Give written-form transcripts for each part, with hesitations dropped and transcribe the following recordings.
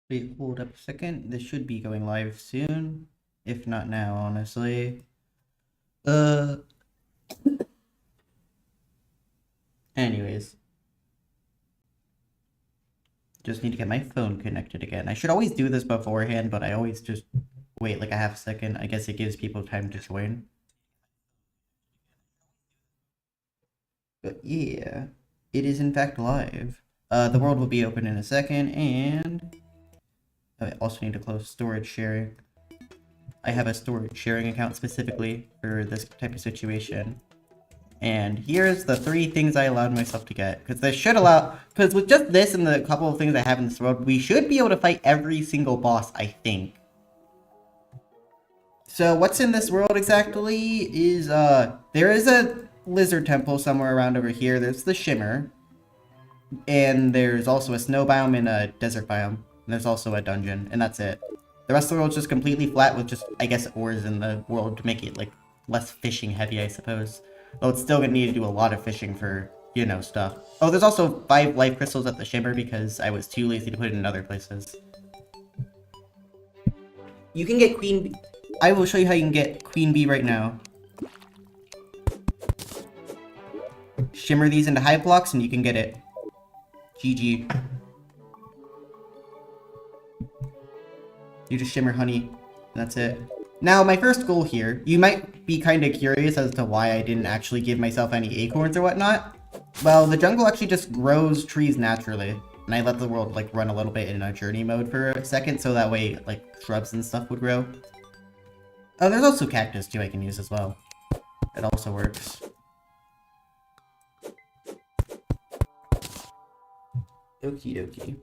Wait, hold up a second. This should be going live soon. If not now, honestly. Anyways. Just need to get my phone connected again. I should always do this beforehand, but I always just wait like a half second. I guess it gives people time to join. But yeah, it is in fact live. The world will be open in a second, and I also need to close storage sharing. I have a storage sharing account specifically for this type of situation. And here's the 3 things I allowed myself to get. Because with just this and the couple of things I have in this world, we should be able to fight every single boss, I think. So what's in this world exactly is, there is a lizard temple somewhere around over here. There's the Shimmer. And there's also a snow biome and a desert biome. And there's also a dungeon, and that's it. The rest of the world's just completely flat with just, I guess, ores in the world to make it, like, less fishing heavy, I suppose. Though it's still gonna need to do a lot of fishing for, you know, stuff. Oh, there's also 5 life crystals at the Shimmer because I was too lazy to put it in other places. You can get Queen Bee. I will show you how you can get Queen Bee right now. Shimmer these into hive blocks and you can get it. GG. You just shimmer honey, and that's it. Now, my first goal here, you might be kind of curious as to why I didn't actually give myself any acorns or whatnot. Well, the jungle actually just grows trees naturally, and I let the world, like, run a little bit in a journey mode for a second, so that way, like, shrubs and stuff would grow. Oh, there's also cactus, too, I can use as well. It also works. Okie dokie.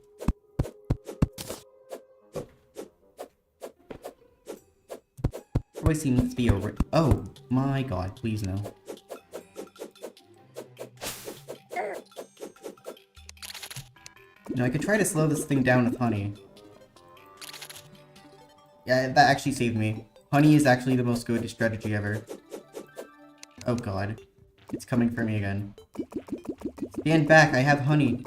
Always seems to be over. Oh my god, please no. No, I could try to slow this thing down with honey. Yeah, that actually saved me. Honey is actually the most good strategy ever. Oh god. It's coming for me again. Stand back, I have honey.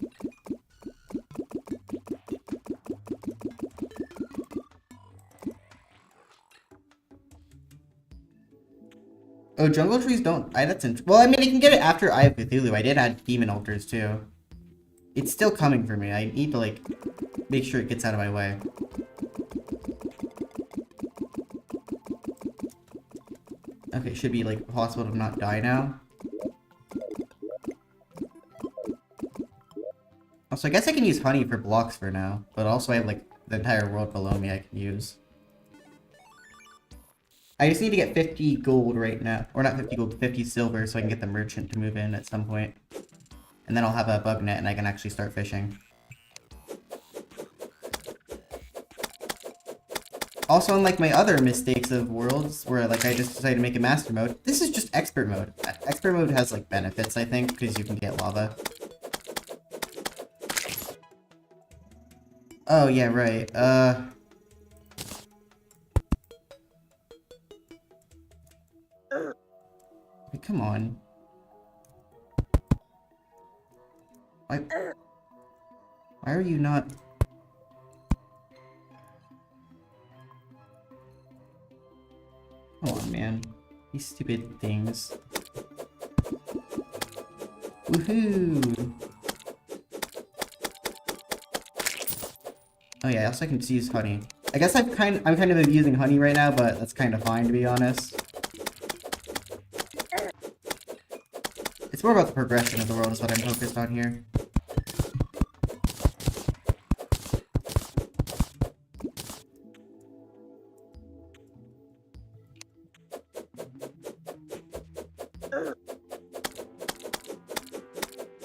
Oh, jungle trees don't... well, I mean, I can get it after Eye of Cthulhu. I did add demon altars, too. It's still coming for me. I need to, like, make sure it gets out of my way. Okay, should be, like, possible to not die now. Also, I guess I can use honey for blocks for now. But also I have, like, the entire world below me I can use. I just need to get 50 gold right now. Or not 50 gold, 50 silver so I can get the merchant to move in at some point. And then I'll have a bug net and I can actually start fishing. Also, unlike my other mistakes of worlds, where like I just decided to make a master mode, this is just expert mode. Expert mode has like benefits, I think, because you can get lava. Oh, yeah, right. Come on. Why are you not... Come on, man. These stupid things. Woohoo! Oh yeah, also I can just use honey. I guess I'm kind of abusing honey right now, but that's kind of fine to be honest. It's more about the progression of the world is what I'm focused on here.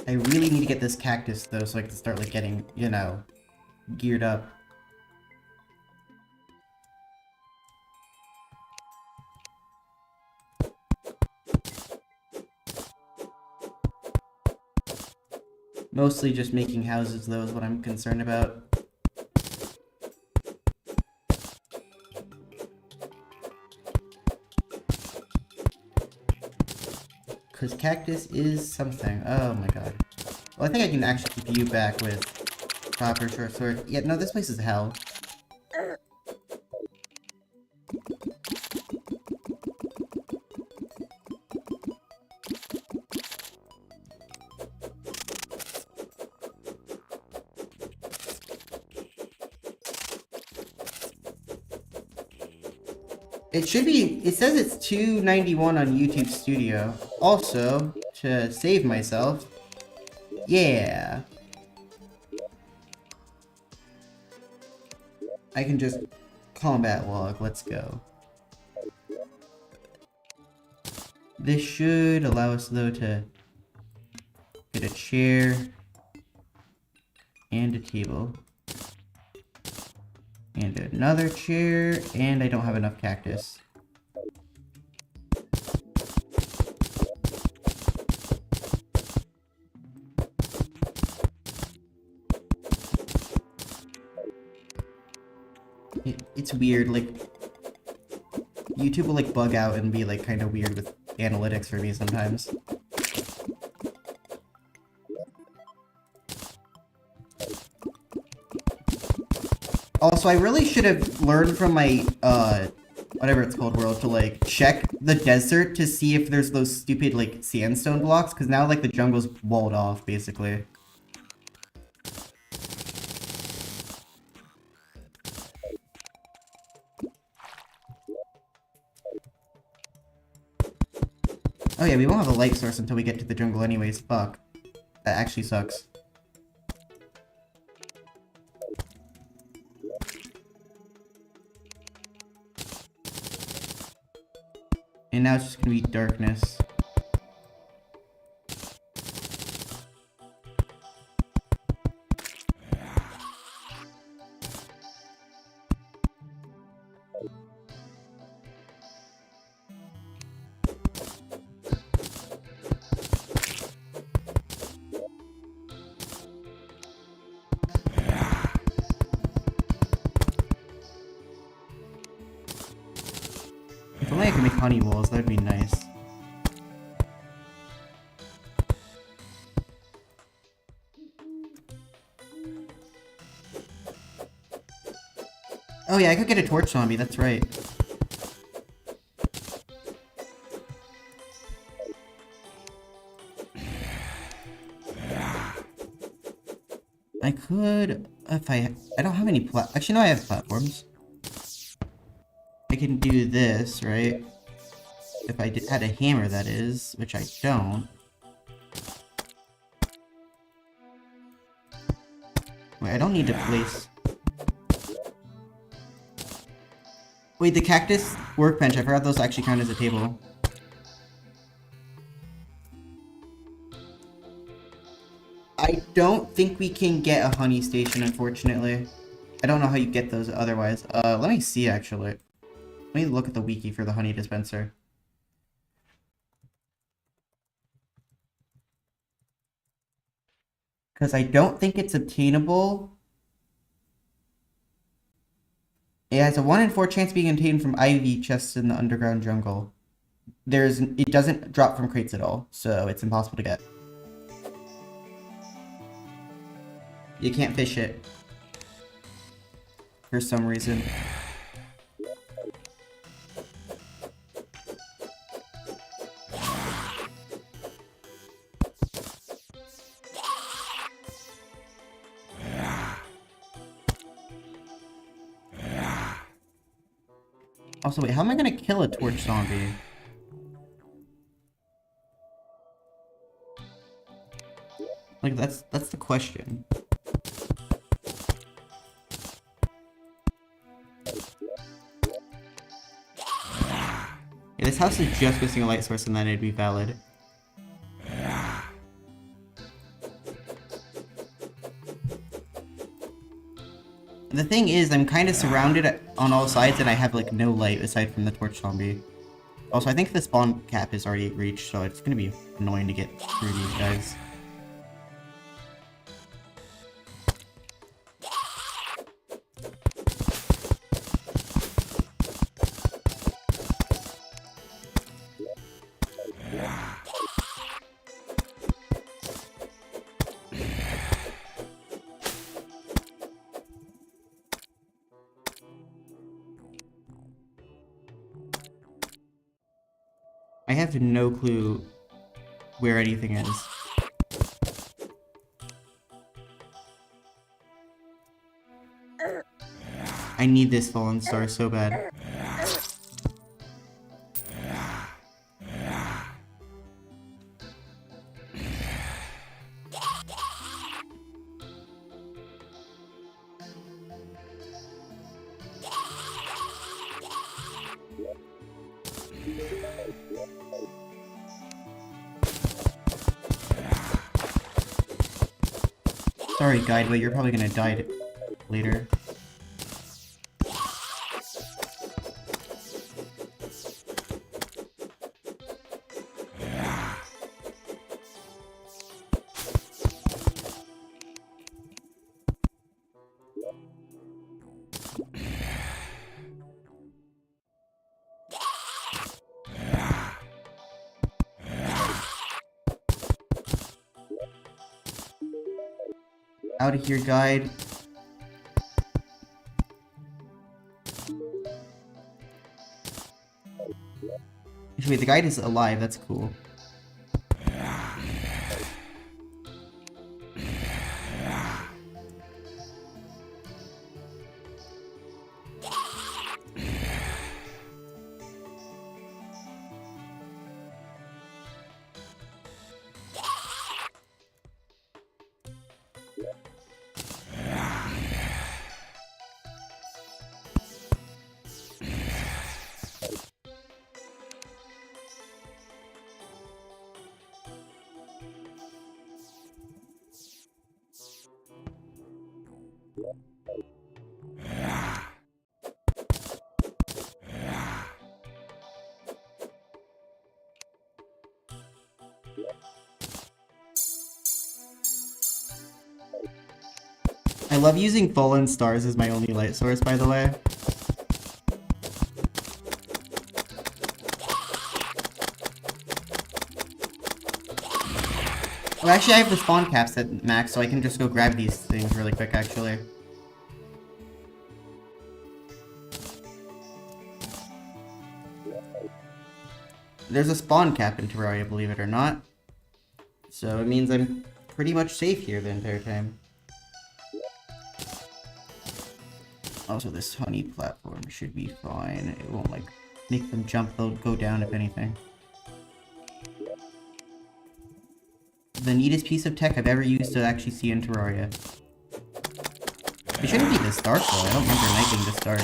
I really need to get this cactus though so I can start like getting, you know, geared up. Mostly just making houses, though, is what I'm concerned about. Because cactus is something. Oh my god. Well, I think I can actually keep you back with copper short sword. Yeah, no, this place is hell. It should be, it says it's 291 on YouTube Studio. Also, to save myself, yeah. I can just combat log, let's go. This should allow us though to get a chair and a table. And another chair, and I don't have enough cactus. It's weird, like, YouTube will like bug out and be like kind of weird with analytics for me sometimes. Also, I really should have learned from my, whatever it's called world to, like, check the desert to see if there's those stupid, like, sandstone blocks, because now, like, the jungle's walled off, basically. Oh yeah, we won't have a light source until we get to the jungle anyways, fuck. That actually sucks. And now it's just gonna be darkness. If only I could make honey walls, that'd be nice. Oh yeah, I could get a torch zombie, that's right. I could, if I don't have any actually no, I have platforms. I can do this, right? If I had a hammer, that is, which I don't. Wait, I don't need to place... Wait, the cactus workbench, I forgot those actually count as a table. I don't think we can get a honey station, unfortunately. I don't know how you get those otherwise. Let me see, actually. Let me look at the wiki for the honey dispenser. Because I don't think it's obtainable. It has a 1 in 4 chance of being obtained from ivy chests in the underground jungle. It doesn't drop from crates at all, so it's impossible to get. You can't fish it. For some reason. Also, wait, how am I gonna kill a torch zombie? Like, that's the question. Yeah, this house is just missing a light source and then it'd be valid. The thing is, I'm kind of surrounded on all sides and I have, like, no light aside from the torch zombie. Also, I think the spawn cap is already reached, so it's gonna be annoying to get through these guys. I have no clue where anything is. I need this fallen star so bad. Sorry, guide, but you're probably gonna die later. Out of here, guide. Wait, the guide is alive, that's cool. I love using fallen stars as my only light source, by the way. Oh, actually, I have the spawn caps at max, so I can just go grab these things really quick, actually. There's a spawn cap in Terraria, believe it or not. So it means I'm pretty much safe here the entire time. Also, this honey platform should be fine. It won't, like, make them jump. They'll go down, if anything. The neatest piece of tech I've ever used to actually see in Terraria. It shouldn't be this dark, though. I don't remember night being this dark.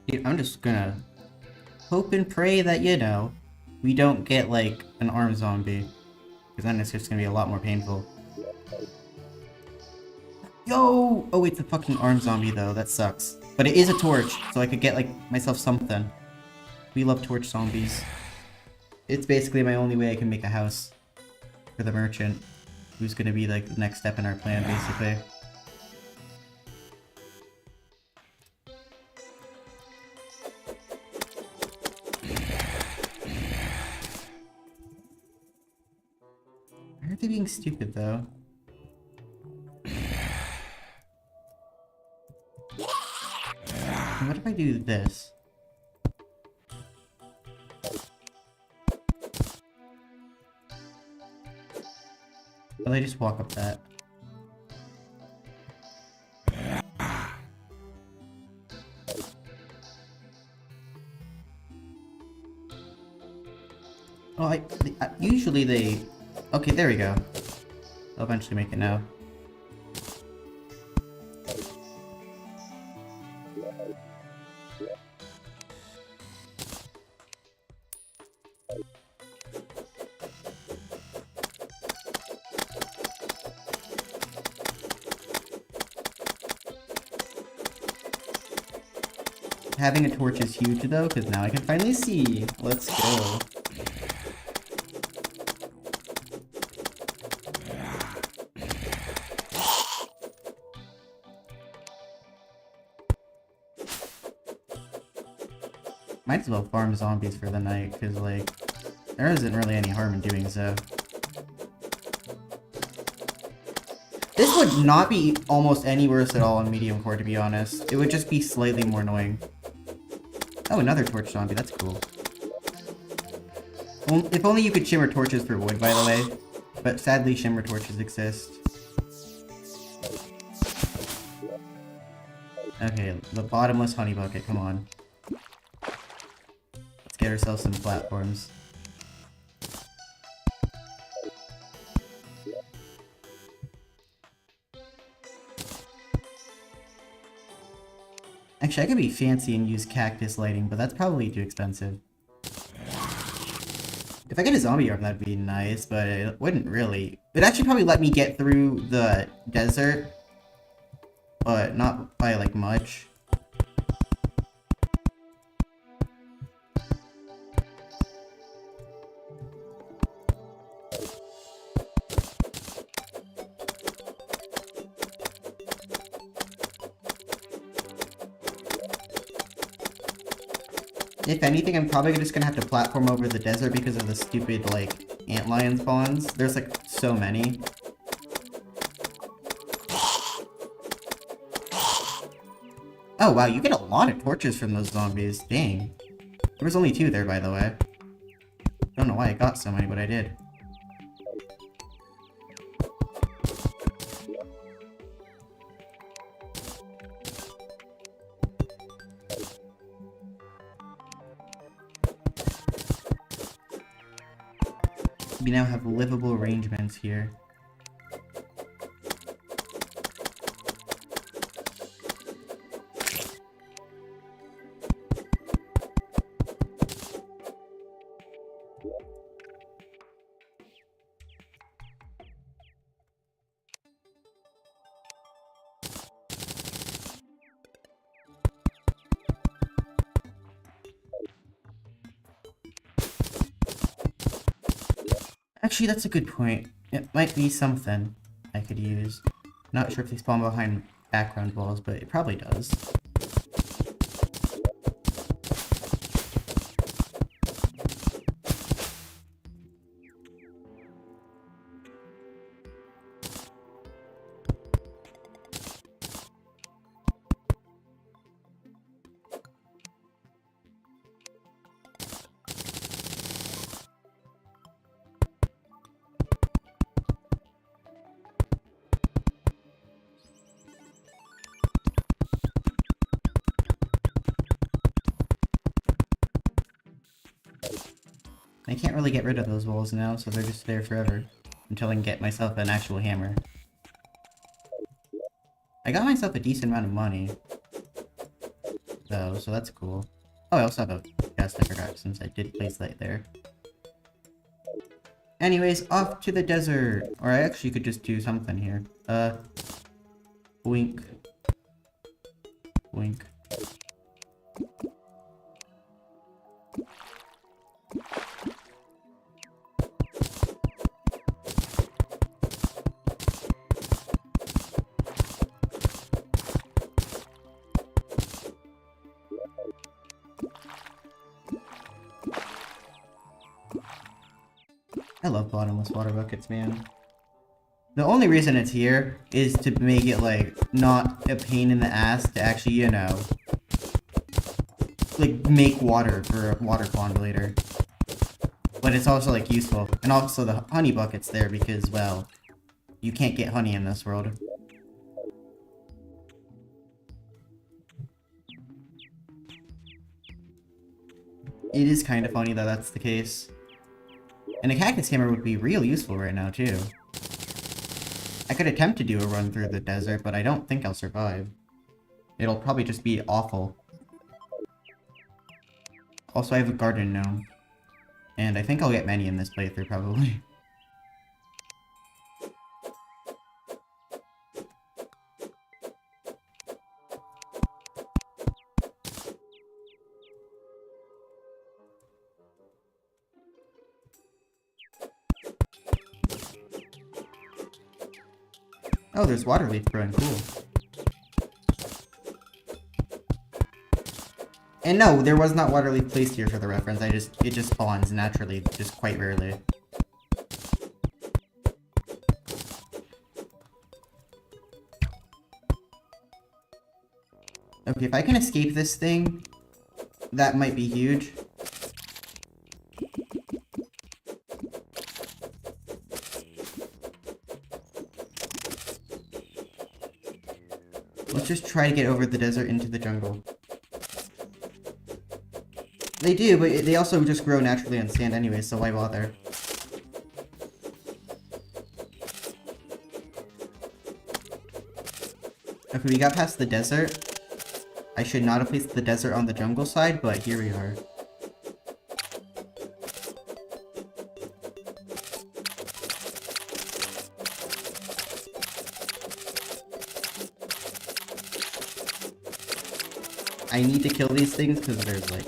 Dude, I'm just gonna hope and pray that, you know, we don't get, like, an arm zombie. Because then it's just gonna be a lot more painful. Yo! Oh, it's a fucking arm zombie, though. That sucks. But it is a torch, so I could get, like, myself something. We love torch zombies. It's basically my only way I can make a house for the merchant, who's gonna be, like, the next step in our plan, basically. Why are they being stupid, though? What if I do this? Will they just walk up that? Oh, usually they... Okay, there we go. I'll eventually make it now. Having a torch is huge though, because now I can finally see. Let's go. Might as well farm zombies for the night, because, like, there isn't really any harm in doing so. This would not be almost any worse at all on medium core, to be honest. It would just be slightly more annoying. Oh, another torch zombie, that's cool. Well, if only you could shimmer torches for wood, by the way. But sadly, shimmer torches exist. Okay, the bottomless honey bucket, come on. Let's get ourselves some platforms. Actually, I could be fancy and use cactus lighting, but that's probably too expensive. If I get a zombie arm, that'd be nice, but it wouldn't really. It'd actually probably let me get through the desert, but not by, like, much. If anything, I'm probably just gonna have to platform over the desert because of the stupid, like, antlion spawns. There's, like, so many. Oh, wow, you get a lot of torches from those zombies. Dang. There was only 2 there, by the way. Don't know why I got so many, but I did. We now have livable arrangements here. Actually, that's a good point. It might be something I could use. Not sure if they spawn behind background walls, but it probably does. I can't really get rid of those walls now, so they're just there forever. Until I can get myself an actual hammer. I got myself a decent amount of money. Though, so that's cool. Oh, I also have a chest, I forgot, since I did place light there. Anyways, off to the desert! Or I actually could just do something here. Wink. Wink. I love bottomless water buckets, man. The only reason it's here is to make it, like, not a pain in the ass to actually, you know, like, make water for a water pond later. But it's also, like, useful. And also the honey bucket's there because, well, you can't get honey in this world. It is kind of funny that that's the case. And a cactus hammer would be real useful right now, too. I could attempt to do a run through the desert, but I don't think I'll survive. It'll probably just be awful. Also, I have a garden gnome. And I think I'll get many in this playthrough, probably. Oh, there's water leaf growing, cool. And no, there was not water leaf placed here for the reference, it just spawns naturally, just quite rarely. Okay, if I can escape this thing, that might be huge. Let's just try to get over the desert into the jungle. They do, but they also just grow naturally on sand anyway, so why bother? Okay, we got past the desert. I should not have placed the desert on the jungle side, but here we are. I need to kill these things because there's like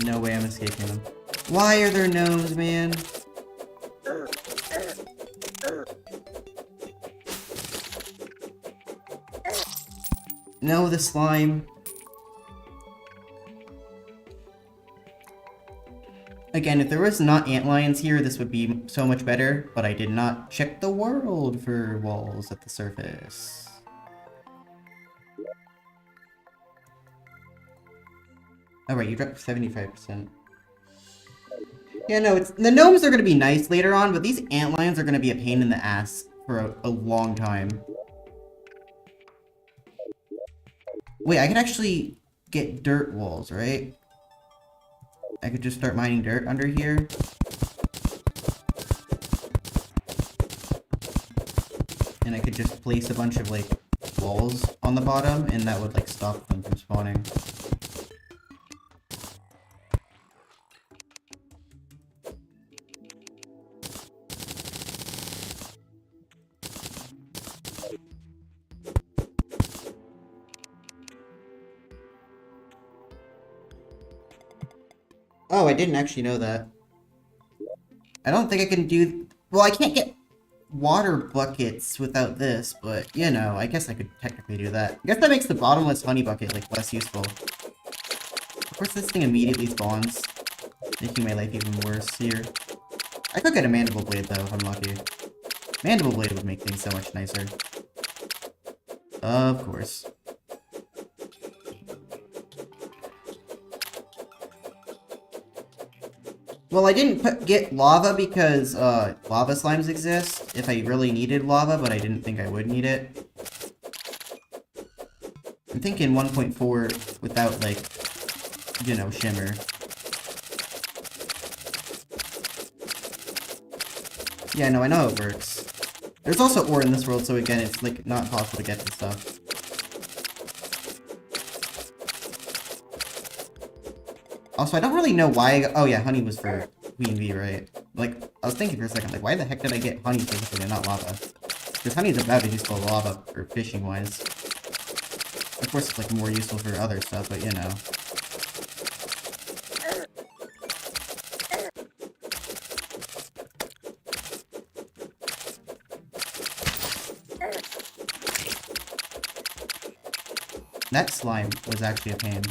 no way I'm escaping them. Why are there gnomes, man? No, the slime. Again, if there was not antlions here, this would be so much better, but I did not check the world for walls at the surface. Oh right, you dropped 75%. Yeah, no, the gnomes are gonna be nice later on, but these antlions are gonna be a pain in the ass for a long time. Wait, I could actually get dirt walls, right? I could just start mining dirt under here. And I could just place a bunch of, like, walls on the bottom, and that would, like, stop them from spawning. Oh, I didn't actually know that. I don't think I can do... Well, I can't get water buckets without this, but, you know, I guess I could technically do that. I guess that makes the bottomless honey bucket, like, less useful. Of course, this thing immediately spawns, making my life even worse here. I could get a mandible blade, though, if I'm lucky. Mandible blade would make things so much nicer. Of course. Well, I didn't get lava because lava slimes exist if I really needed lava, but I didn't think I would need it. I'm thinking 1.4 without, like, you know, shimmer. Yeah, no, I know how it works. There's also ore in this world, so again, it's, like, not possible to get this stuff. Also, I don't really know why oh yeah, honey was for Queen Bee, right? Like, I was thinking for a second, like, why the heck did I get honey specifically and not lava? Because honey's about as useful as lava for fishing-wise. Of course, it's, like, more useful for other stuff, but, you know. That slime was actually a pain.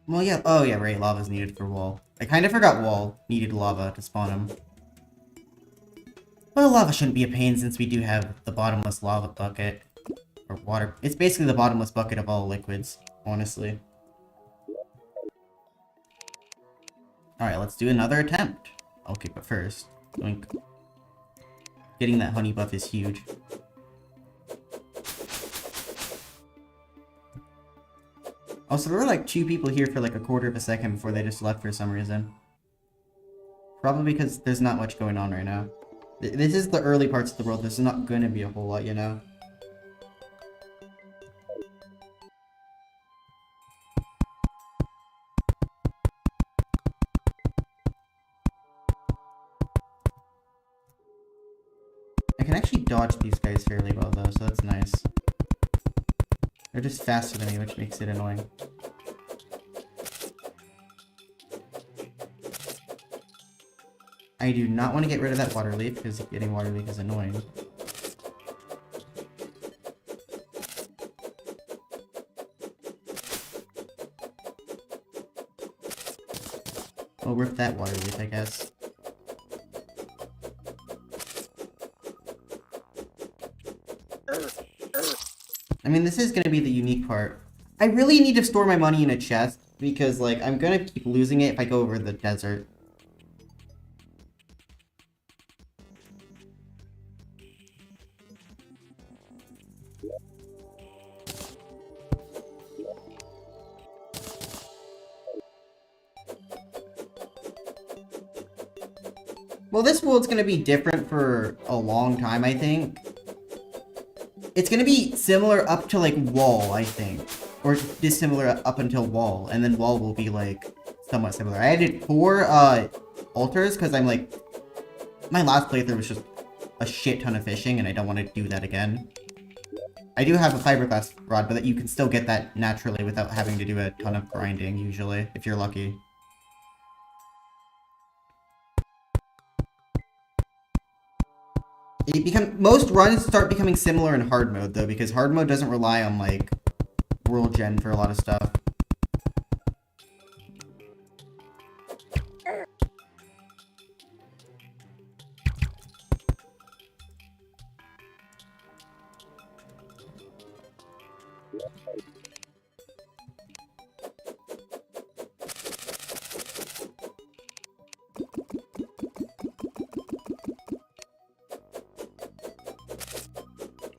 Well, yeah. Oh, yeah, right. Lava's needed for wall. I kind of forgot wall needed lava to spawn him. Well, lava shouldn't be a pain since we do have the bottomless lava bucket. Or water. It's basically the bottomless bucket of all liquids, honestly. Alright, let's do another attempt. Okay, but first, doink. Getting that honey buff is huge. Also, there were like 2 people here for like a quarter of a second before they just left for some reason. Probably because there's not much going on right now. This is the early parts of the world. There's not gonna be a whole lot, you know? I can actually dodge these guys fairly well though, so that's nice. They're just faster than me, which makes it annoying. I do not want to get rid of that water leaf, because getting water leaf is annoying. We'll rip that water leaf, I guess. I mean, this is going to be the unique part. I really need to store my money in a chest, because, like, I'm going to keep losing it if I go over the desert. Well, this world's gonna be different for a long time, I think. It's gonna be similar up to, like, Wall, I think. Or dissimilar up until Wall, and then Wall will be, like, somewhat similar. I added 4, altars, because I'm, like... My last playthrough was just a shit ton of fishing, and I don't want to do that again. I do have a fiberglass rod, but you can still get that naturally without having to do a ton of grinding, usually, if you're lucky. Most runs start becoming similar in hard mode, though, because hard mode doesn't rely on, like, world gen for a lot of stuff.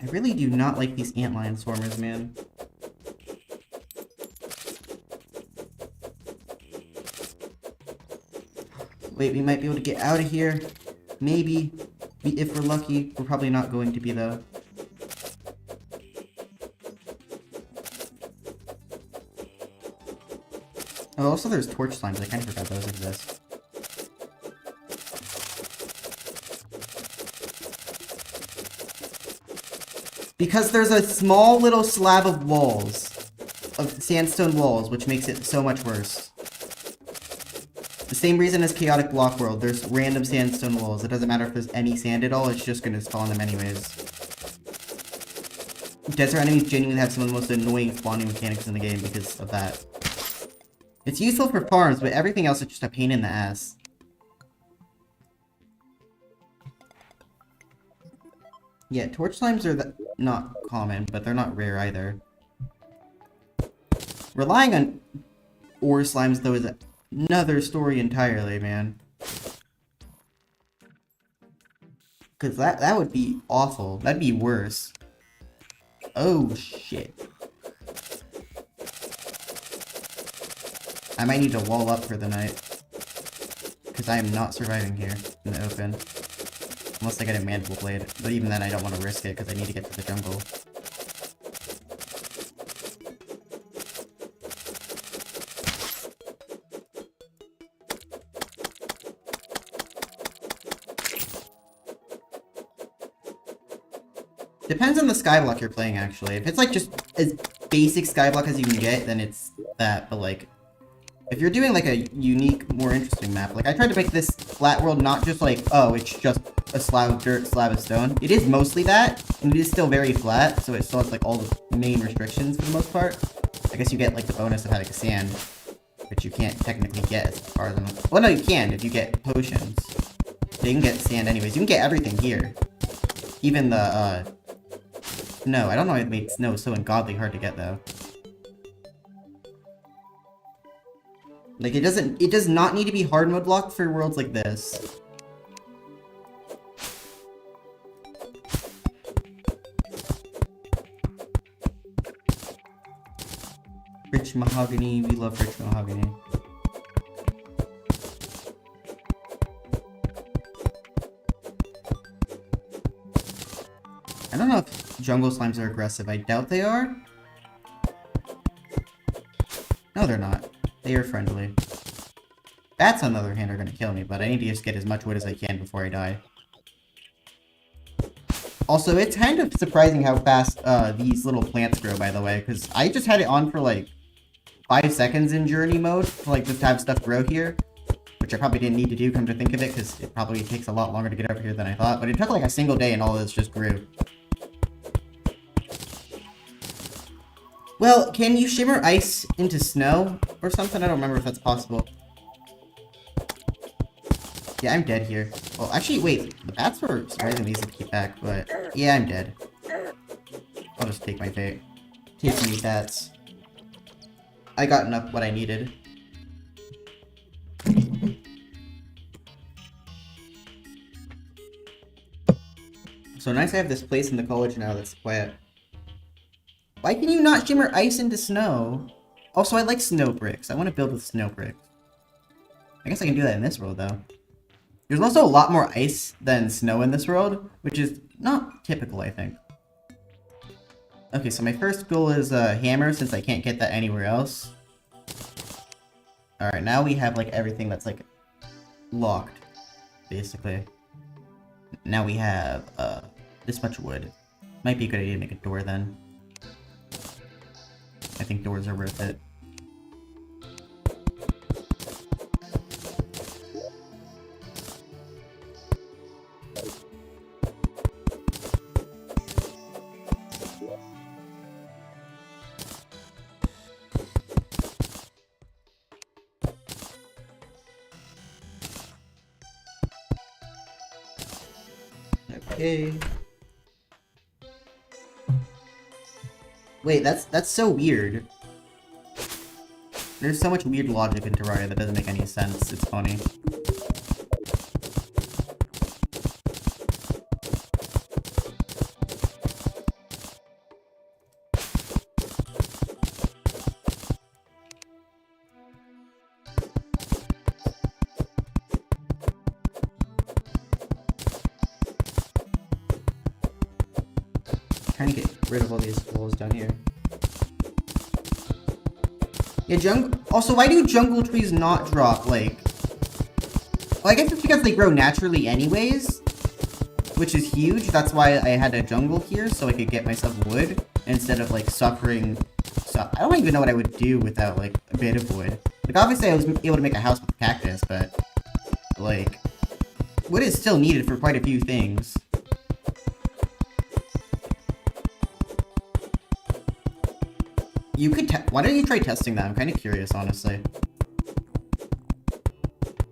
I really do not like these antlion swarmers, man. Wait, we might be able to get out of here. Maybe. If we're lucky. We're probably not going to be, though. Oh, also there's torch slimes. I kind of forgot those exist. Because there's a small little slab of walls. Of sandstone walls, which makes it so much worse. The same reason as Chaotic Block World, there's random sandstone walls. It doesn't matter if there's any sand at all, it's just gonna spawn them anyways. Desert enemies genuinely have some of the most annoying spawning mechanics in the game because of that. It's useful for farms, but everything else is just a pain in the ass. Yeah, torch slimes are not common, but they're not rare either. Relying on ore slimes, though, is another story entirely, man. Because that would be awful. That'd be worse. Oh, shit. I might need to wall up for the night. Because I am not surviving here in the open. Unless I get a mandible blade. But even then, I don't want to risk it because I need to get to the jungle. Depends on the skyblock you're playing, actually. If it's, like, just as basic skyblock as you can get, then it's that. But, like, if you're doing, like, a unique, more interesting map, like, I tried to make this flat world not just, like, oh, it's just a slab of dirt, slab of stone. It is mostly that, and it is still very flat, so it still has, like, all the main restrictions for the most part. I guess you get, like, the bonus of having sand, which you can't technically get as far as I'm... Well, no, you can if you get potions. So you can get sand anyways. You can get everything here. Even the, No, I don't know why it makes snow so ungodly hard to get, though. Like, it does not need to be hard mode locked for worlds like this. Rich mahogany, we love rich mahogany. I don't know if jungle slimes are aggressive. I doubt they are. No, they're not. They are friendly. Bats, on the other hand, are going to kill me, but I need to just get as much wood as I can before I die. Also, it's kind of surprising how fast these little plants grow, by the way, because I just had it on for, like, 5 seconds in journey mode to, like, just have stuff grow here. Which I probably didn't need to do, come to think of it, because it probably takes a lot longer to get over here than I thought. But it took, like, a single day and all of this just grew. Well, can you shimmer ice into snow or something? I don't remember if that's possible. Yeah, I'm dead here. Well, actually, wait. The bats were surprisingly easy to keep back, but... Yeah, I'm dead. I'll just take my fate. Take me, bats. I got enough what I needed. So nice I have this place in the college now that's quiet. Why can you not shimmer ice into snow? Also, I like snow bricks. I want to build with snow bricks. I guess I can do that in this world, though. There's also a lot more ice than snow in this world, which is not typical, I think. Okay, so my first goal is a hammer, since I can't get that anywhere else. Alright, now we have, like, everything that's, like, locked, basically. Now we have, this much wood. Might be a good idea to make a door, then. I think doors are worth it. Okay. Wait, that's so weird. There's so much weird logic in Terraria that doesn't make any sense. It's funny. Trying to get rid of all these holes down here. Yeah, jungle. Also, why do jungle trees not drop, like... Well, I guess it's because they grow naturally anyways, which is huge. That's why I had a jungle here, so I could get myself wood, instead of, like, suffering... So I don't even know what I would do without, like, a bit of wood. Like, obviously I was able to make a house with cactus, but... Like... Wood is still needed for quite a few things. You could why don't you try testing that? I'm kind of curious, honestly.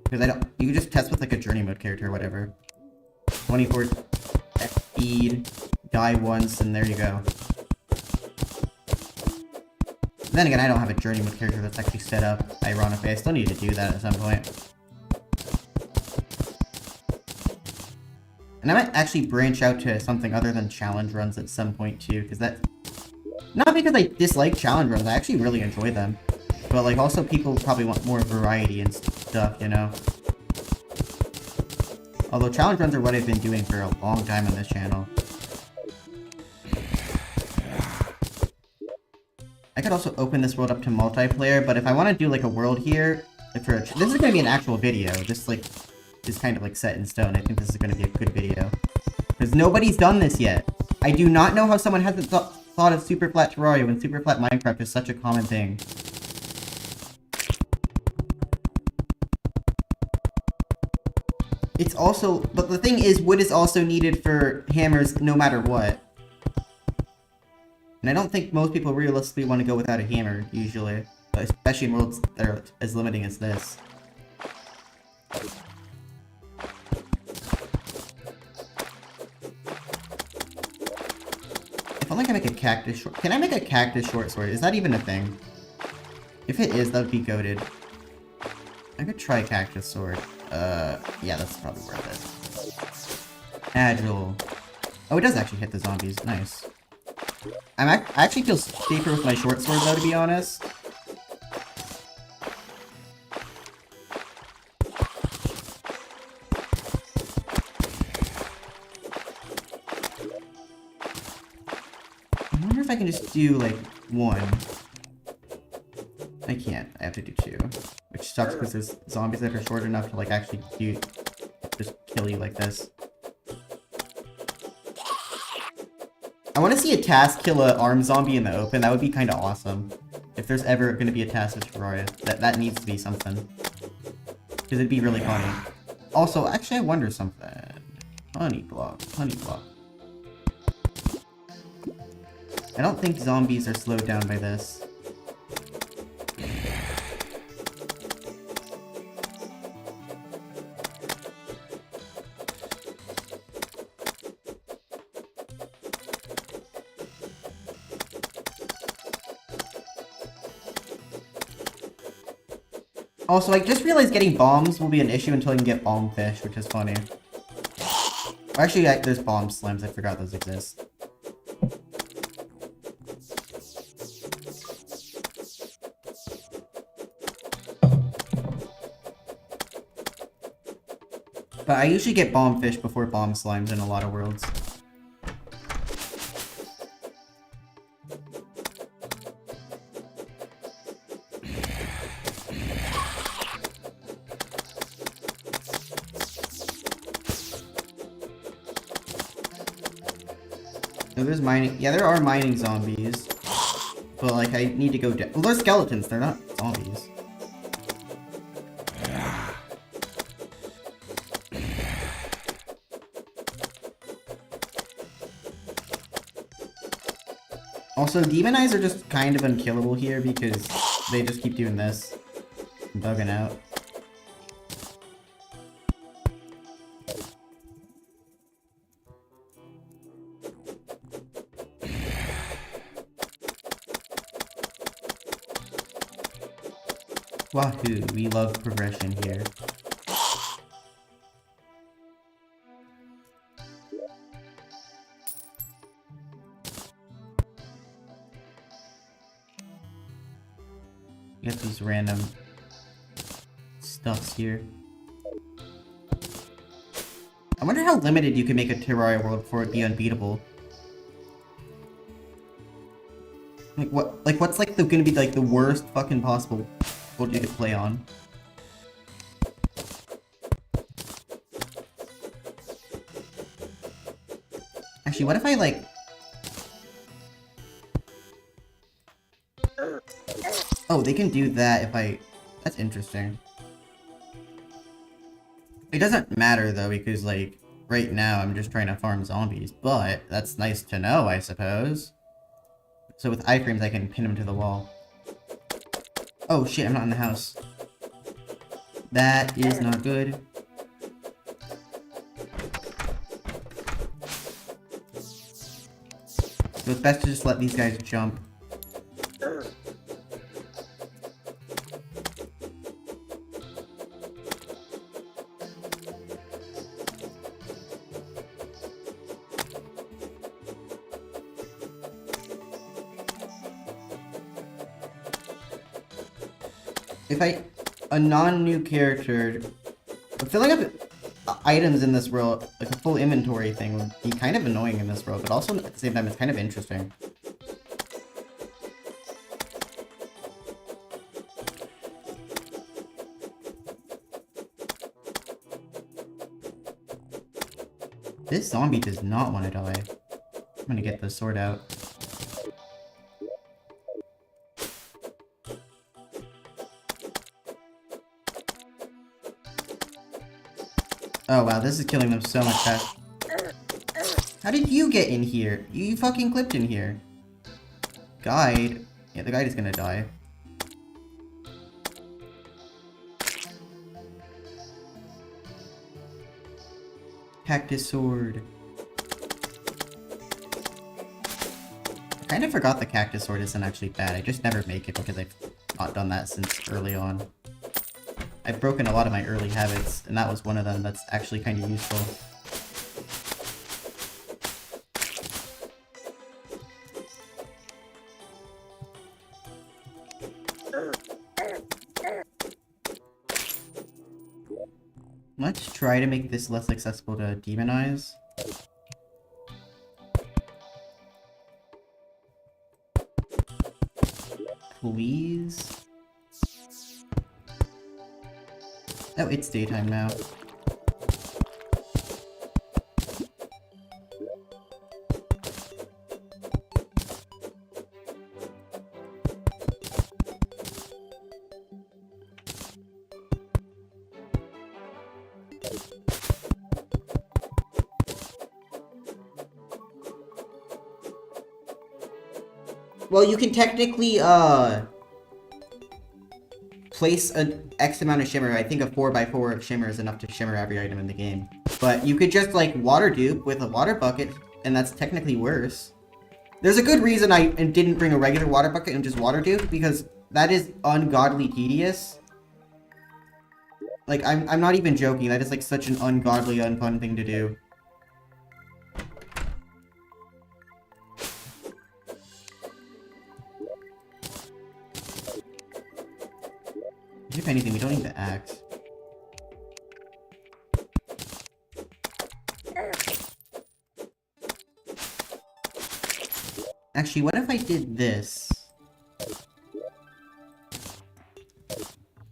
Because you could just test with, like, a journey mode character or whatever. 24 speed, die once, and there you go. Then again, I don't have a journey mode character that's actually set up. Ironically, I still need to do that at some point. And I might actually branch out to something other than challenge runs at some point, too, because that... Not because I dislike challenge runs, I actually really enjoy them. But, like, also people probably want more variety and stuff, you know? Although challenge runs are what I've been doing for a long time on this channel. I could also open this world up to multiplayer, but if I want to do, like, a world here... Like for this is going to be an actual video, just, like, is kind of, like, set in stone. I think this is going to be a good video. Because nobody's done this yet. I do not know how someone hasn't thought of super flat Terraria when super flat Minecraft is such a common thing. It's also, but the thing is, wood is also needed for hammers no matter what. And I don't think most people realistically want to go without a hammer, usually. Especially in worlds that are as limiting as this. If only I can make a cactus short... Can I make a cactus short sword? Is that even a thing? If it is, that would be goated. I could try cactus sword. Yeah, that's probably worth it. Agile. Oh, it does actually hit the zombies. Nice. I actually feel safer with my short sword, though, to be honest. I wonder if I can just do, like, one. I can't. I have to do two. Which sucks because there's zombies that are short enough to, like, actually just kill you like this. I want to see a task kill a armed zombie in the open. That would be kind of awesome. If there's ever going to be a task with Terraria. That needs to be something. Because it'd be really funny. Also, actually, I wonder something. Honey block. Honey block. I don't think zombies are slowed down by this. Also, I just realized getting bombs will be an issue until you can get bomb fish, which is funny. Or actually, there's bomb slimes. I forgot those exist. But I usually get bomb fish before bomb slimes in a lot of worlds. Oh, there's mining. Yeah, there are mining zombies. But, like, I need to go down. Well, they're skeletons. They're not zombies. Also, demon eyes are just kind of unkillable here because they just keep doing this. Bugging out. Wahoo, we love progression here. Get these random stuffs here. I wonder how limited you can make a Terraria world for it to be unbeatable. What's like gonna be like the worst fucking possible world you could play on? Actually, what if I like... Oh, they can do that if I... That's interesting. It doesn't matter though, because like, right now I'm just trying to farm zombies, but that's nice to know, I suppose. So with iframes I can pin them to the wall. Oh shit, I'm not in the house. That is not good. So it's best to just let these guys jump. If a non-new character, filling up items in this world, like a full inventory thing, would be kind of annoying in this world, but also at the same time it's kind of interesting. This zombie does not want to die. I'm gonna get the sword out. Oh wow, this is killing them so much fast. How did you get in here? You fucking clipped in here. Guide? Yeah, the guide is gonna die. Cactus sword. I kind of forgot the cactus sword isn't actually bad. I just never make it because I've not done that since early on. I've broken a lot of my early habits, and that was one of them that's actually kind of useful. Let's try to make this less accessible to demon eyes. Please? Oh, it's daytime now. Well, you can technically, place an X amount of shimmer. I think a 4x4 of shimmer is enough to shimmer every item in the game. But you could just, like, water dupe with a water bucket, and that's technically worse. There's a good reason I didn't bring a regular water bucket and just water dupe, because that is ungodly tedious. Like, I'm not even joking, that is, like, such an ungodly, unfun thing to do. If anything, we don't need the axe. Actually, what if I did this?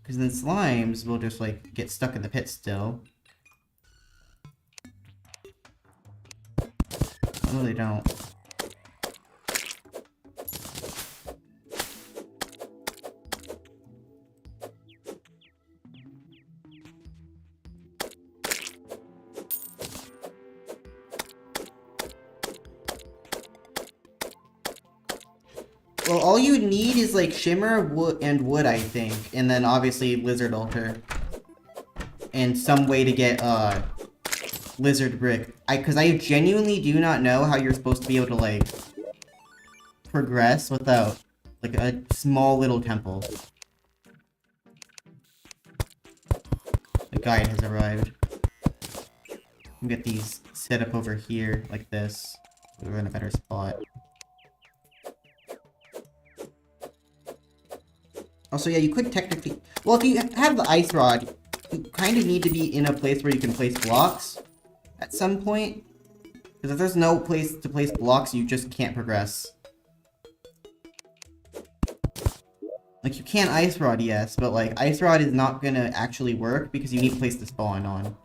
Because then slimes will just, like, get stuck in the pit still. No, they don't. Well, all you need is, like, shimmer, wood, I think. And then, obviously, lizard altar. And some way to get, lizard brick. Because I genuinely do not know how you're supposed to be able to, like, progress without, like, a small little temple. The guide has arrived. Get these set up over here, like this. So we're in a better spot. Also, yeah, you could technically... Well, if you have the ice rod, you kind of need to be in a place where you can place blocks at some point. Because if there's no place to place blocks, you just can't progress. Like, you can ice rod, yes, but, like, ice rod is not gonna actually work because you need a place to spawn on.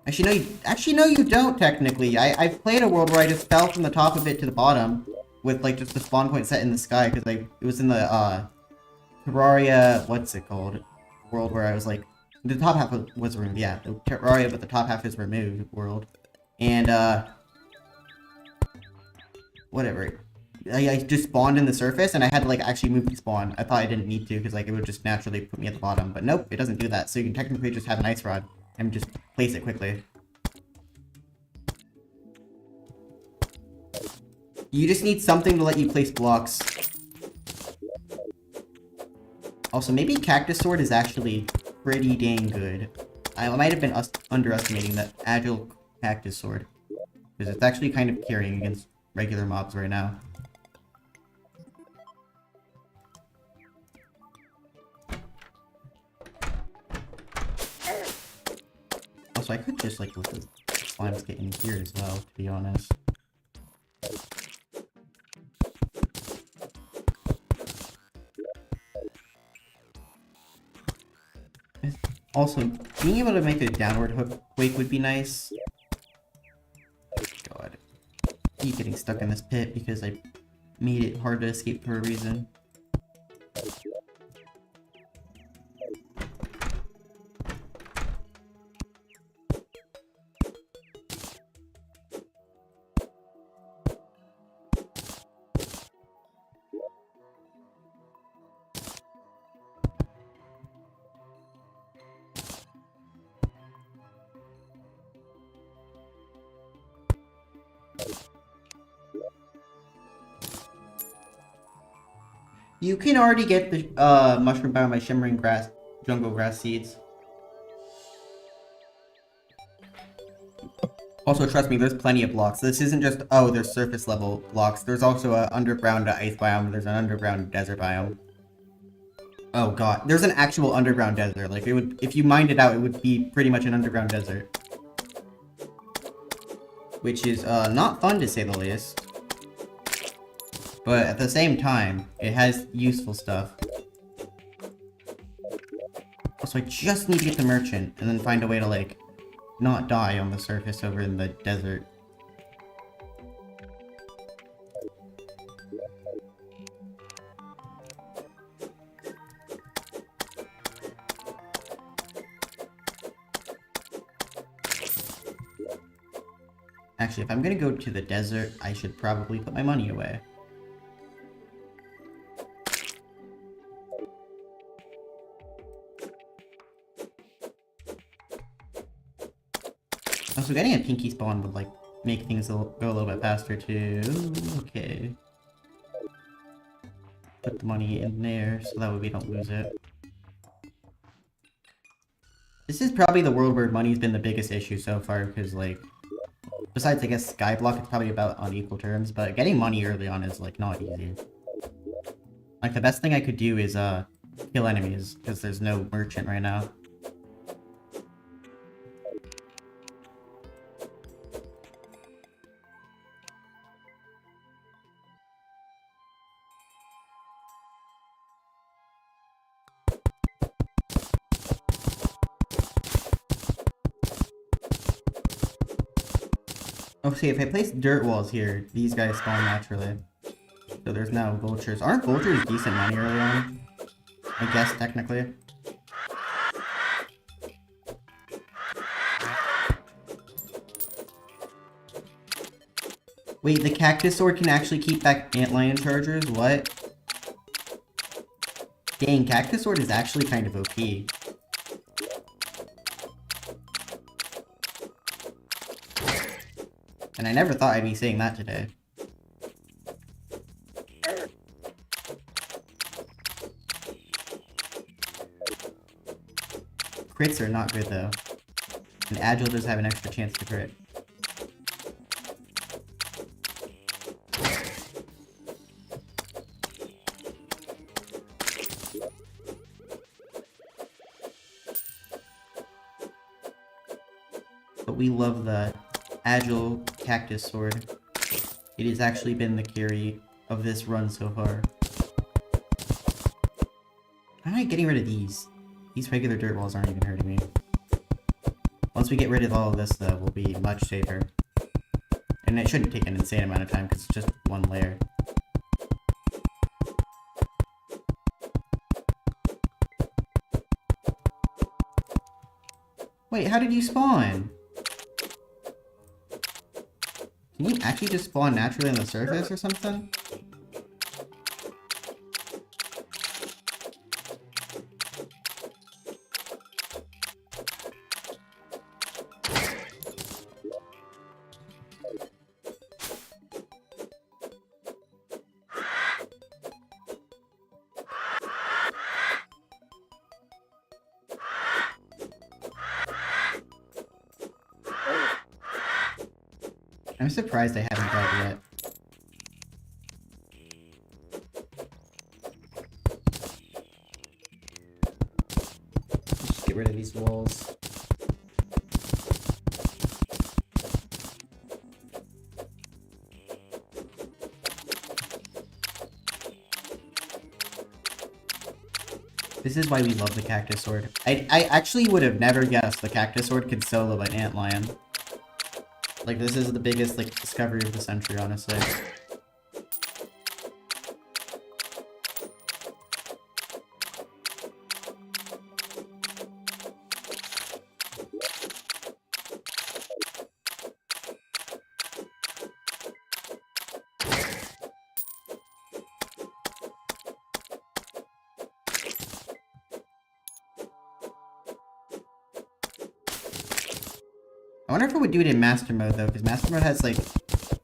Actually, no, you don't, technically. I've played a world where I just fell from the top of it to the bottom with, like, just the spawn point set in the sky, because it was in the, Terraria, what's it called? World where I was, like, the top half was removed, yeah, the Terraria, but the top half is removed world. And, whatever. I just spawned in the surface, and I had to, like, actually move the spawn. I thought I didn't need to, because, like, it would just naturally put me at the bottom. But nope, it doesn't do that, so you can technically just have an ice rod and just place it quickly. You just need something to let you place blocks. Also, maybe Cactus Sword is actually pretty dang good. I might have been underestimating that Agile Cactus Sword. Because it's actually kind of carrying against regular mobs right now. Also, I could just, like, let the slimes get in here as well, to be honest. Also, being able to make a downward hook wake would be nice. God. I keep getting stuck in this pit because I made it hard to escape for a reason. You can already get the mushroom biome by shimmering grass, jungle grass seeds. Also, trust me, there's plenty of blocks. This isn't just, oh, there's surface level blocks. There's also an underground ice biome. There's an underground desert biome. Oh god, there's an actual underground desert. Like, it would, if you mined it out, it would be pretty much an underground desert. Which is, not fun to say the least. But at the same time, it has useful stuff. Also, I just need to get the merchant, and then find a way to, like, not die on the surface over in the desert. Actually, if I'm gonna go to the desert, I should probably put my money away. Also, getting a pinky spawn would, like, make things go a little bit faster, too. Okay. Put the money in there, so that way we don't lose it. This is probably the world where money's been the biggest issue so far, because, like, besides, I guess, Skyblock, it's probably about on equal terms, but getting money early on is, like, not easy. Like, the best thing I could do is, kill enemies, because there's no merchant right now. Oh, see, if I place dirt walls here, these guys spawn naturally. So there's now vultures. Aren't vultures decent money early on? I guess, technically. Wait, the cactus sword can actually keep back antlion chargers? What? Dang, cactus sword is actually kind of OP. And I never thought I'd be saying that today. Crits are not good though. And Agile does have an extra chance to crit. But we love the Agile Cactus Sword. It has actually been the carry of this run so far. How am I getting rid of these? These regular dirt walls aren't even hurting me. Once we get rid of all of this though, we'll be much safer. And it shouldn't take an insane amount of time because it's just one layer. Wait, how did you spawn? Can you actually just spawn naturally on the surface or something? I'm surprised I haven't died yet. Just get rid of these walls. This is why we love the Cactus Sword. I actually would have never guessed the Cactus Sword could solo an antlion. Like, this is the biggest, like, discovery of the century, honestly. I wonder if it would do it in Master Mode, though, because Master Mode has, like,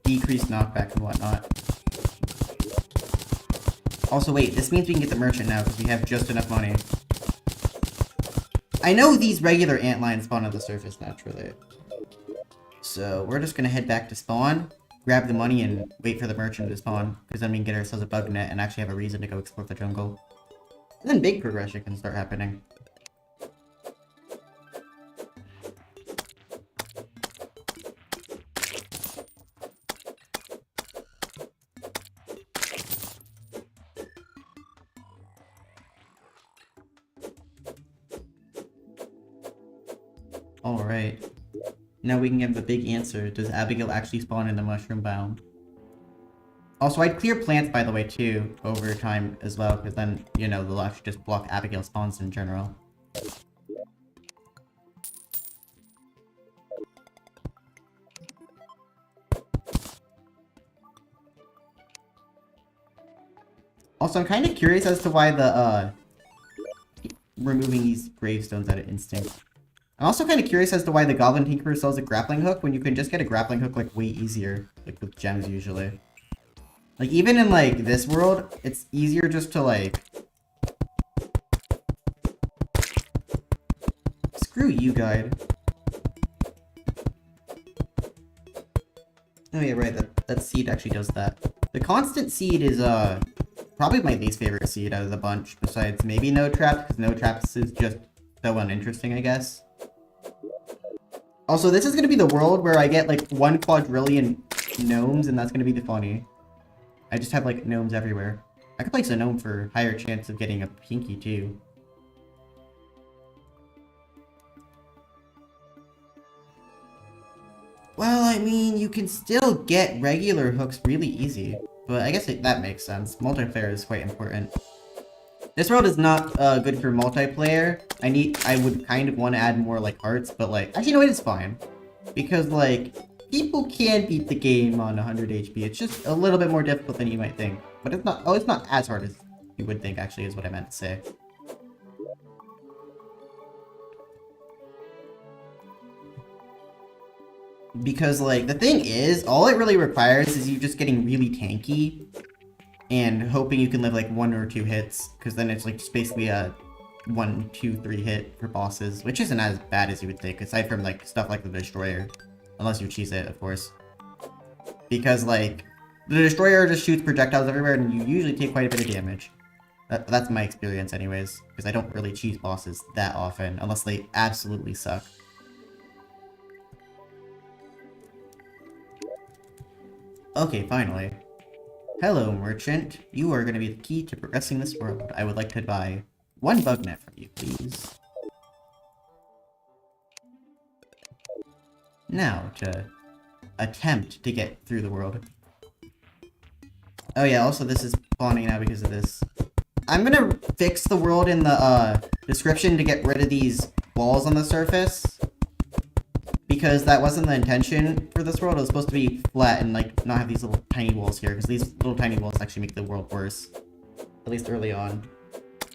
decreased knockback and whatnot. Also, wait, this means we can get the Merchant now, because we have just enough money. I know these regular antlions spawn on the surface naturally. So, we're just gonna head back to spawn, grab the money, and wait for the Merchant to spawn, because then we can get ourselves a bug net and actually have a reason to go explore the jungle. And then big progression can start happening. Alright. Now we can give the big answer. Does Abigail actually spawn in the mushroom biome? Also, I'd clear plants, by the way, too, over time as well, because then, you know, they'll actually just block Abigail spawns in general. Also, I'm kind of curious as to why the, removing these gravestones out of instinct. I'm also kind of curious as to why the Goblin Tinkerer sells a grappling hook when you can just get a grappling hook, like, way easier, like, with gems usually. Like, even in, like, this world, it's easier just to, like... Screw you, guide. Oh yeah, right, that seed actually does that. The constant seed is, probably my least favorite seed out of the bunch, besides maybe No Traps, because No Traps is just so uninteresting, I guess. Also, this is going to be the world where I get, like, 1 quadrillion gnomes, and that's going to be the funny. I just have, like, gnomes everywhere. I could place a gnome for higher chance of getting a pinky, too. Well, I mean, you can still get regular hooks really easy, but I guess that makes sense. Multiplayer is quite important. This world is not good for multiplayer. I would kind of want to add more like hearts, but like, actually no, it is fine. Because like, people can beat the game on 100 HP. It's just a little bit more difficult than you might think. But it's not as hard as you would think, actually, is what I meant to say. Because like, the thing is, all it really requires is you just getting really tanky and hoping you can live like 1 or 2 hits, because then it's like just basically a 1, 2, 3 hit for bosses, which isn't as bad as you would think, aside from like stuff like the Destroyer. Unless you cheese it, of course. Because, like, the Destroyer just shoots projectiles everywhere and you usually take quite a bit of damage. That's my experience anyways, because I don't really cheese bosses that often, unless they absolutely suck. Okay, finally. Hello, merchant. You are going to be the key to progressing this world. I would like to buy 1 bug net from you, please. Now, to attempt to get through the world. Oh yeah, also this is spawning now because of this. I'm gonna fix the world in the description to get rid of these walls on the surface. Because that wasn't the intention for this world. It was supposed to be flat and like not have these little tiny walls here, because these little tiny walls actually make the world worse. At least early on.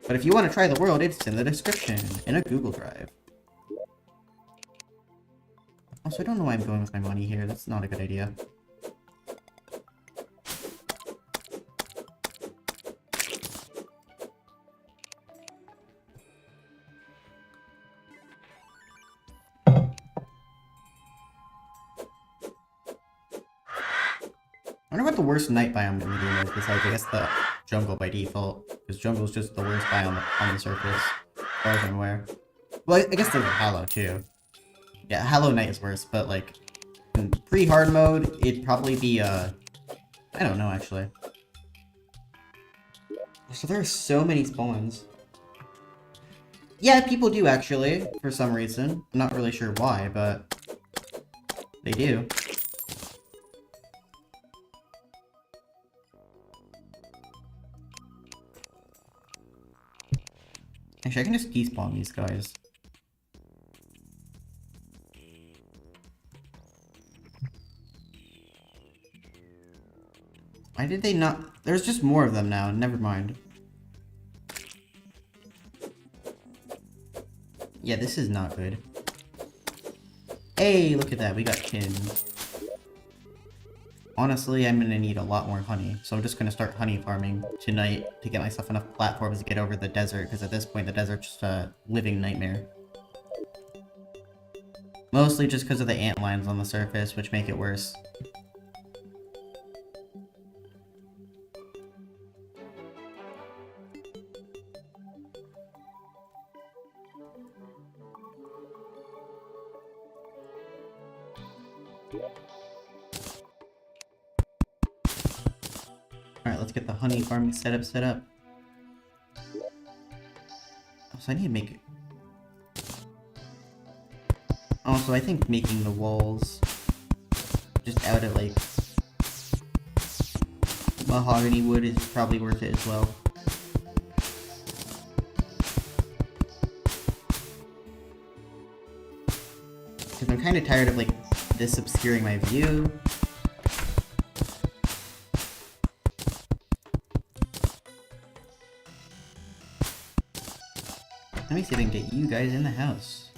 But if you want to try the world, it's in the description, in a Google Drive. Also, I don't know why I'm going with my money here. That's not a good idea. I wonder what the worst night biome in the game is, besides, I guess, the jungle by default. Because jungle is just the worst biome on the surface. Or everywhere. Well, I guess there's a Hallow, too. Yeah, Hallow Night is worse, but, like, in pre-hard mode, it'd probably be, I don't know, actually. So there are so many spawns. Yeah, people do, actually, for some reason. I'm not really sure why, but they do. Actually, I can just despawn these guys. Why did they not? There's just more of them now, never mind. Yeah, this is not good. Hey, look at that, we got tin. Honestly, I'm gonna need a lot more honey, so I'm just gonna start honey farming tonight to get myself enough platforms to get over the desert, because at this point the desert's just a living nightmare. Mostly just because of the ant lines on the surface, which make it worse. Alright, let's get the honey farming set up. Oh, so I need to make it. Also, I think making the walls just out of, like, mahogany wood is probably worth it as well. Because I'm kind of tired of, like, this obscuring my view. Let me see if I can get you guys in the house.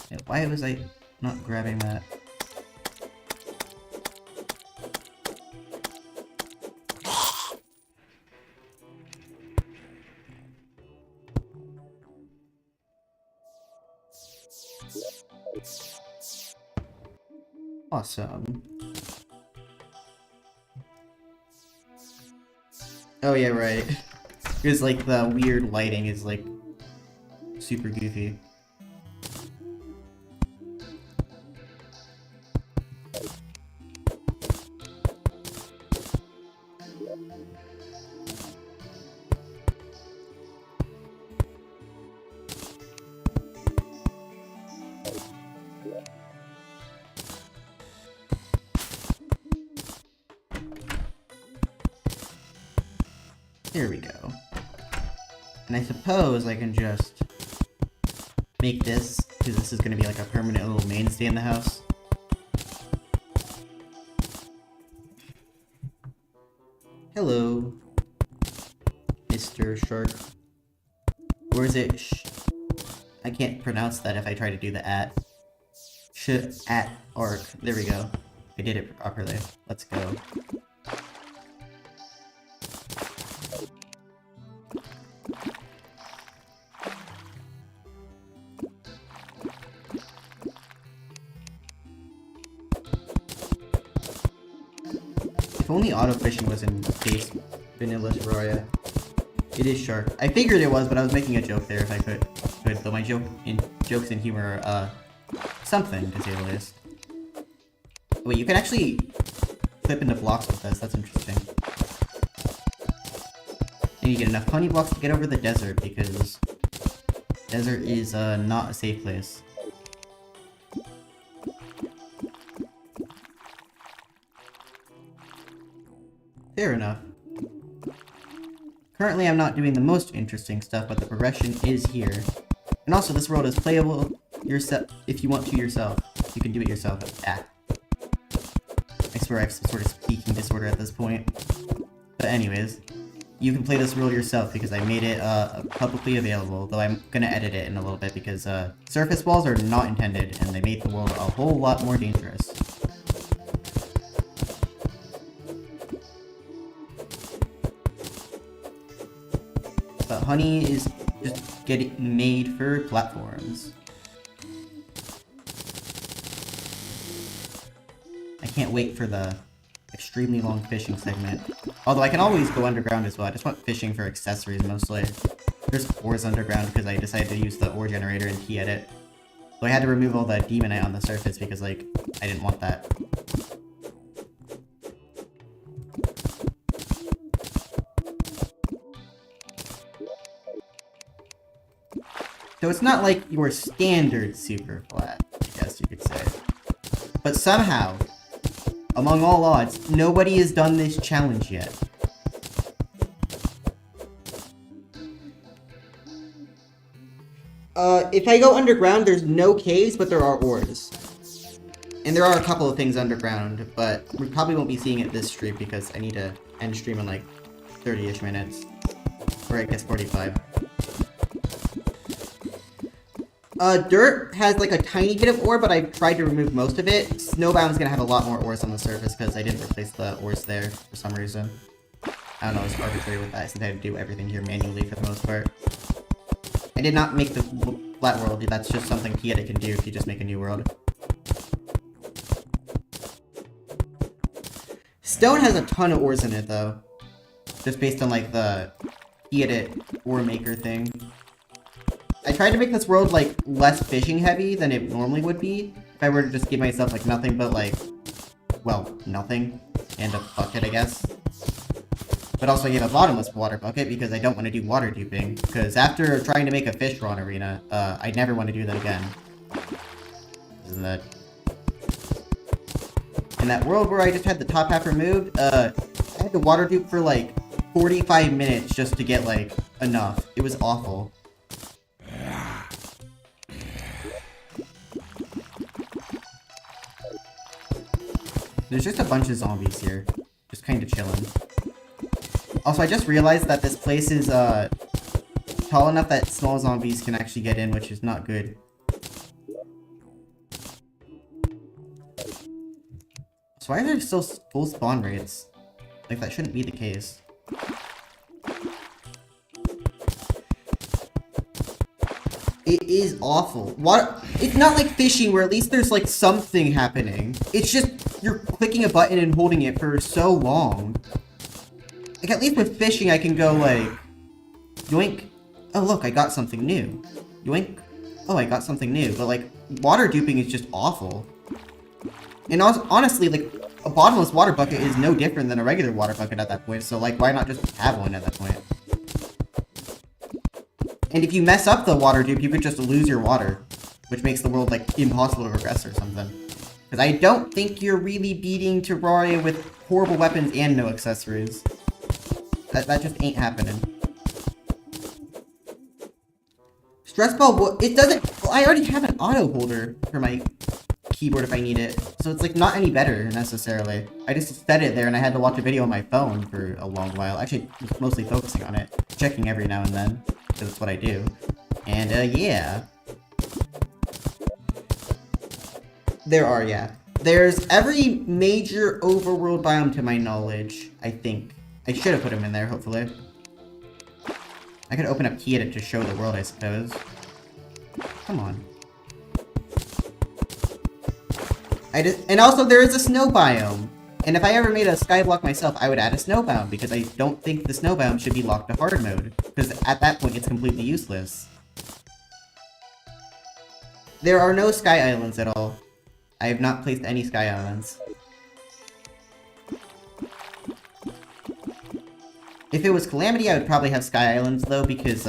Yeah, why was I not grabbing that? Awesome. Oh yeah, right. Because like the weird lighting is like super goofy. There we go. And I suppose I can just make this, because this is going to be like a permanent little mainstay in the house. Hello, Mr. Shark. Or is it I can't pronounce that if I try to do the at. At arc. There we go. I did it properly. Let's go. If only auto fishing was in base vanilla Terraria. It is shark. I figured it was, but I was making a joke there if I could. Though my jokes and humor are something to say the least. Wait, you can actually clip into blocks with this. That's interesting. And you get enough honey blocks to get over the desert because desert is not a safe place. Fair enough. Currently, I'm not doing the most interesting stuff, but the progression is here. And also, this world is playable yourself if you want to yourself. You can do it yourself. Ah. I swear I have some sort of speaking disorder at this point. But anyways, you can play this world yourself because I made it publicly available, though I'm gonna edit it in a little bit because surface walls are not intended, and they made the world a whole lot more dangerous. But honey is just getting made for platforms. I can't wait for the extremely long fishing segment. Although I can always go underground as well. I just want fishing for accessories mostly. There's ores underground because I decided to use the ore generator in Tedit. So I had to remove all the demonite on the surface because, like, I didn't want that. So it's not like your standard super flat, I guess you could say. But somehow, among all odds, nobody has done this challenge yet. If I go underground, there's no caves, but there are ores. And there are a couple of things underground, but we probably won't be seeing it this stream because I need to end stream in like 30-ish minutes. Or I guess 45. Dirt has like a tiny bit of ore, but I tried to remove most of it. Snowbound's gonna have a lot more ores on the surface because I didn't replace the ores there for some reason. I don't know, it's arbitrary with that since I had to do everything here manually for the most part. I did not make the flat world, that's just something Tedit can do if you just make a new world. Stone has a ton of ores in it though. Just based on like the Tedit ore maker thing. I tried to make this world, like, less fishing heavy than it normally would be. If I were to just give myself, like, nothing but, like, well, nothing. And a bucket, I guess. But also I gave a bottomless water bucket because I don't want to do water duping. Because after trying to make a fish run arena, I never want to do that again. Isn't that... In that world where I just had the top half removed, I had to water dupe for, like, 45 minutes just to get, like, enough. It was awful. There's just a bunch of zombies here. Just kind of chilling. Also, I just realized that this place is, tall enough that small zombies can actually get in, which is not good. So why are there still full spawn rates? Like, that shouldn't be the case. It is awful. What? It's not like fishing where at least there's like something happening. It's just you're clicking a button and holding it for so long. Like at least with fishing I can go like yoink. Oh look, I got something new. Yoink. Oh, I got something new. But like water duping is just awful. And also, honestly, like a bottomless water bucket is no different than a regular water bucket at that point. So like why not just have one at that point? And if you mess up the water dupe, you could just lose your water, which makes the world, like, impossible to progress or something. Because I don't think you're really beating Terraria with horrible weapons and no accessories. That just ain't happening. Stress ball, it doesn't... Well, I already have an auto holder for my keyboard if I need it. So it's like not any better necessarily. I just set it there and I had to watch a video on my phone for a long while. Actually, I was mostly focusing on it. Checking every now and then. Because that's what I do. And, yeah. There are, yeah. There's every major overworld biome to my knowledge, I think. I should have put them in there, hopefully. I could open up Tedit to show the world, I suppose. Come on. And also, there is a snow biome. And if I ever made a skyblock myself, I would add a snow biome, because I don't think the snow biome should be locked to hard mode. Because at that point, it's completely useless. There are no sky islands at all. I have not placed any sky islands. If it was Calamity, I would probably have sky islands, though, because,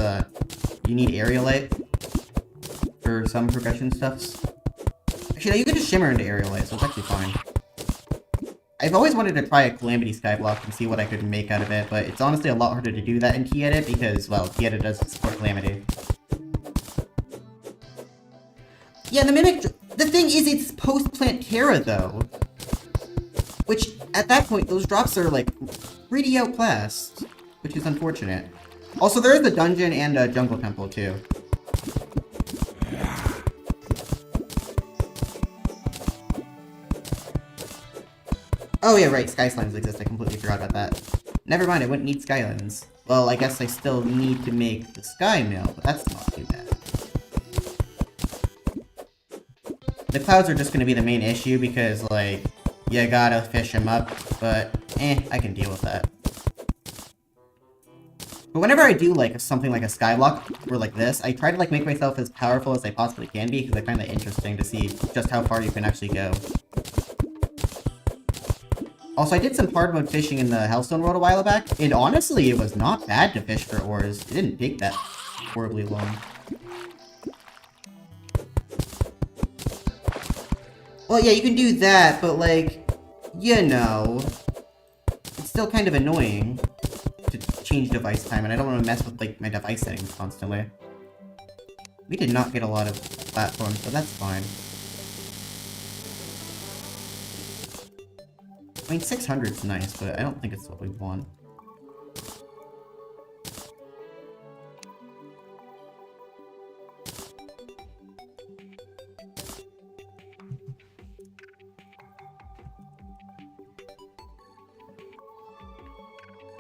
you need aerialite for some progression stuffs. Actually, no, you can just shimmer into aerialite, so it's actually fine. I've always wanted to try a Calamity skyblock and see what I could make out of it, but it's honestly a lot harder to do that in Tedit because, well, Tedit does support Calamity. Yeah, the Mimic... The thing is, it's post-plant Terra, though. Which, at that point, those drops are, like, pretty outclassed. Which is unfortunate. Also, there is a dungeon and a jungle temple, too. Oh yeah, right, Sky Slimes exist. I completely forgot about that. Never mind, I wouldn't need Skylands. Well, I guess I still need to make the Sky Mill, but that's not too bad. The clouds are just gonna be the main issue because, like, you gotta fish them up, but, I can deal with that. But whenever I do, like, something like a skyblock, or like this, I try to, like, make myself as powerful as I possibly can be, because I find that interesting to see just how far you can actually go. Also, I did some hard mode fishing in the Hellstone world a while back, and honestly, it was not bad to fish for ores. It didn't take that horribly long. Well, yeah, you can do that, but, like, you know, it's still kind of annoying to change device time, and I don't want to mess with, like, my device settings constantly. We did not get a lot of platforms, but that's fine. I mean, 600's nice, but I don't think it's what we want.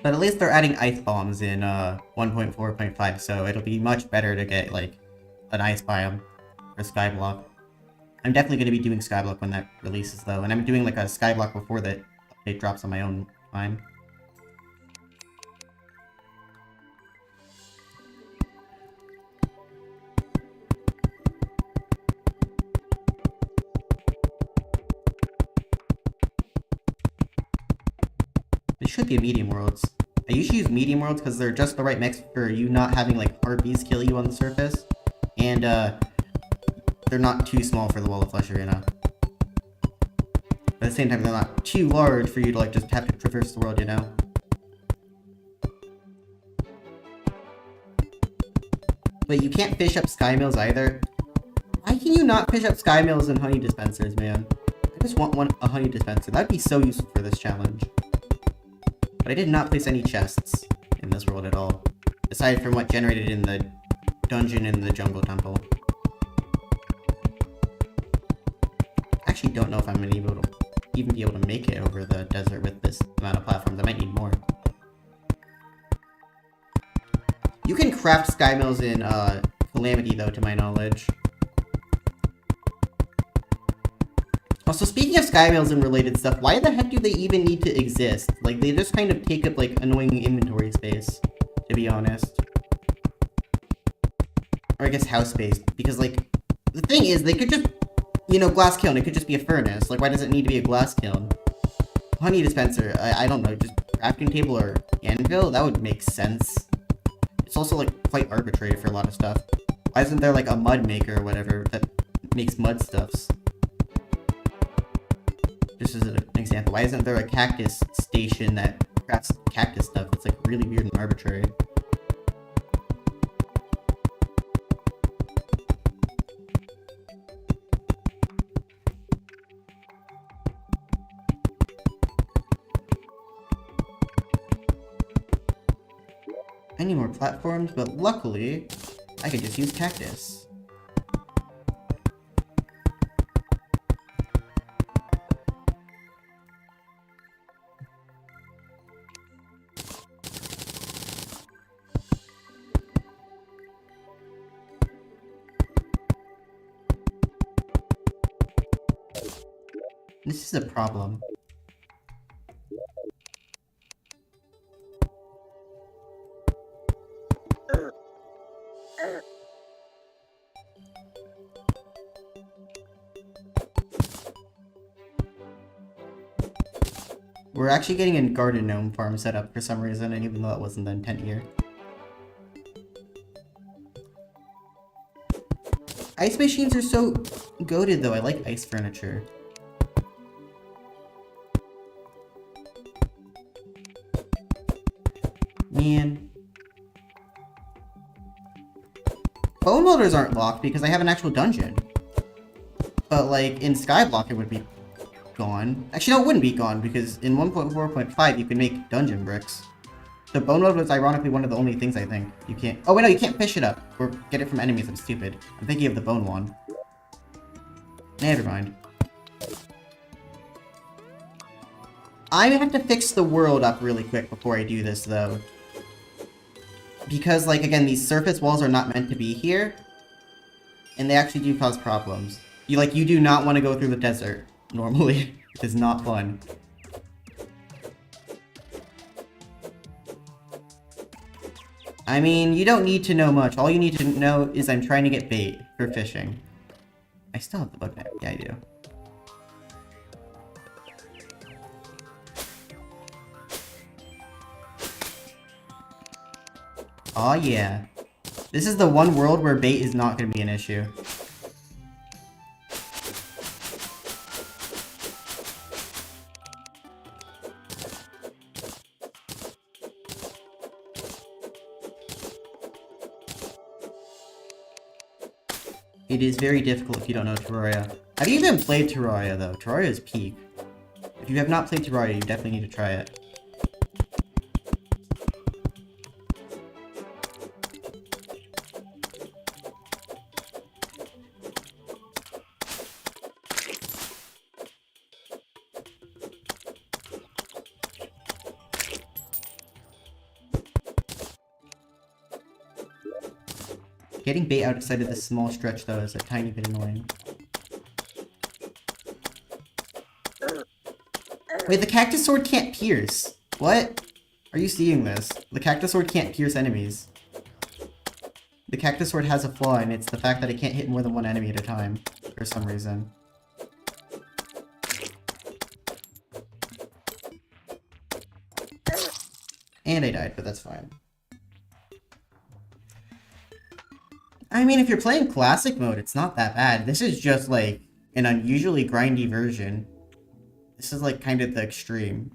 But at least they're adding ice bombs in 1.4.5, so it'll be much better to get, like, an ice biome or skyblock. I'm definitely going to be doing skyblock when that releases, though, and I'm doing, like, a skyblock before that update drops on my own time. It should be a medium worlds. I usually use medium worlds because they're just the right mix for you not having, like, harpies kill you on the surface. And, they're not too small for the Wall of Flesh arena. But at the same time, they're not too large for you to, like, just have to traverse the world, you know? But you can't fish up sky mills either. Why can you not fish up sky mills and honey dispensers, man? I just want a honey dispenser. That'd be so useful for this challenge. But I did not place any chests in this world at all. Aside from what generated in the dungeon in the jungle temple. I actually don't know if I'm gonna even be able to make it over the desert with this amount of platforms. I might need more. You can craft sky mills in Calamity, though, to my knowledge. Also, speaking of sky mills and related stuff, why the heck do they even need to exist? Like, they just kind of take up, like, annoying inventory space, to be honest. Or I guess house space, because, like, the thing is, they could just, you know, glass kiln, it could just be a furnace. Like, why does it need to be a glass kiln? Honey dispenser, I don't know, just crafting table or anvil? That would make sense. It's also, like, quite arbitrary for a lot of stuff. Why isn't there, like, a mud maker or whatever that makes mud stuffs? Just as an example, why isn't there a cactus station that crafts cactus stuff? It's, like, really weird and arbitrary. I need more platforms, but luckily, I could just use cactus. This is a problem. We're actually getting a garden gnome farm set up for some reason, and even though that wasn't the intent here. Ice machines are so goated though, I like ice furniture. Man. Bone welders aren't locked because I have an actual dungeon. But like, in Skyblock it would be gone. Actually, no, it wouldn't be gone, because in 1.4.5 you can make dungeon bricks. The bone welder was ironically one of the only things I think you can't... Oh wait, no, you can't fish it up, or get it from enemies, I'm stupid. I'm thinking of the bone one. Never mind. I have to fix the world up really quick before I do this, though. Because, like, again, these surface walls are not meant to be here. And they actually do cause problems. You do not want to go through the desert. Normally, it is not fun. I mean, you don't need to know much. All you need to know is I'm trying to get bait for fishing. I still have the bug net. Yeah, I do. Aw, yeah. This is the one world where bait is not going to be an issue. It is very difficult if you don't know Terraria. Have you even played Terraria, though? Terraria is peak. If you have not played Terraria, you definitely need to try it. Getting bait outside of this small stretch, though, is a tiny bit annoying. Wait, the cactus sword can't pierce. What? Are you seeing this? The cactus sword can't pierce enemies. The cactus sword has a flaw, and it's the fact that it can't hit more than one enemy at a time, for some reason. And I died, but that's fine. I mean, if you're playing classic mode, it's not that bad. This is just, like, an unusually grindy version. This is, like, kind of the extreme,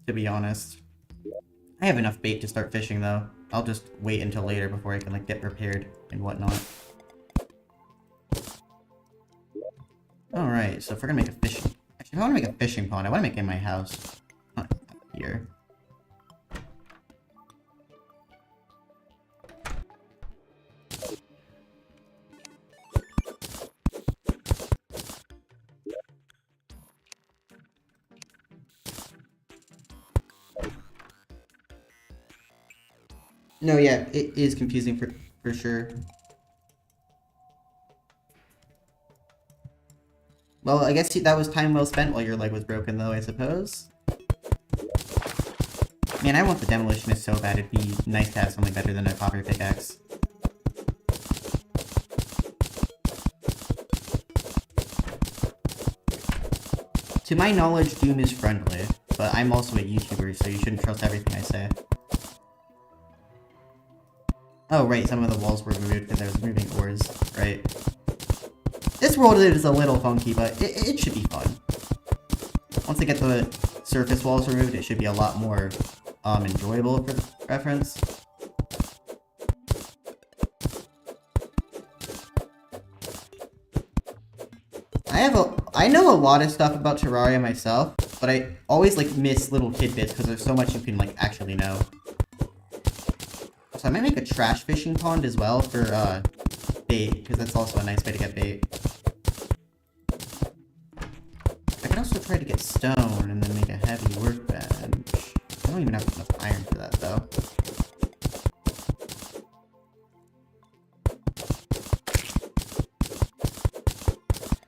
to be honest. I have enough bait to start fishing, though. I'll just wait until later before I can, like, get prepared and whatnot. Alright, so if we're gonna make a fishing... Actually, if I want to make a fishing pond, I want to make it in my house. Not here. No, yeah, it is confusing for sure. Well, I guess that was time well spent while your leg was broken, though, I suppose. Man, I want the demolitionist so bad, it'd be nice to have something better than a copper pickaxe. To my knowledge, Doom is friendly, but I'm also a YouTuber, so you shouldn't trust everything I say. Oh, right, some of the walls were removed because I was moving ores, right. This world is a little funky, but it should be fun. Once I get the surface walls removed, it should be a lot more enjoyable for reference. I know a lot of stuff about Terraria myself, but I always like miss little tidbits because there's so much you can like actually know. So I might make a trash fishing pond as well for bait, because that's also a nice way to get bait. I could also try to get stone and then make a heavy workbench. I don't even have enough iron for that though.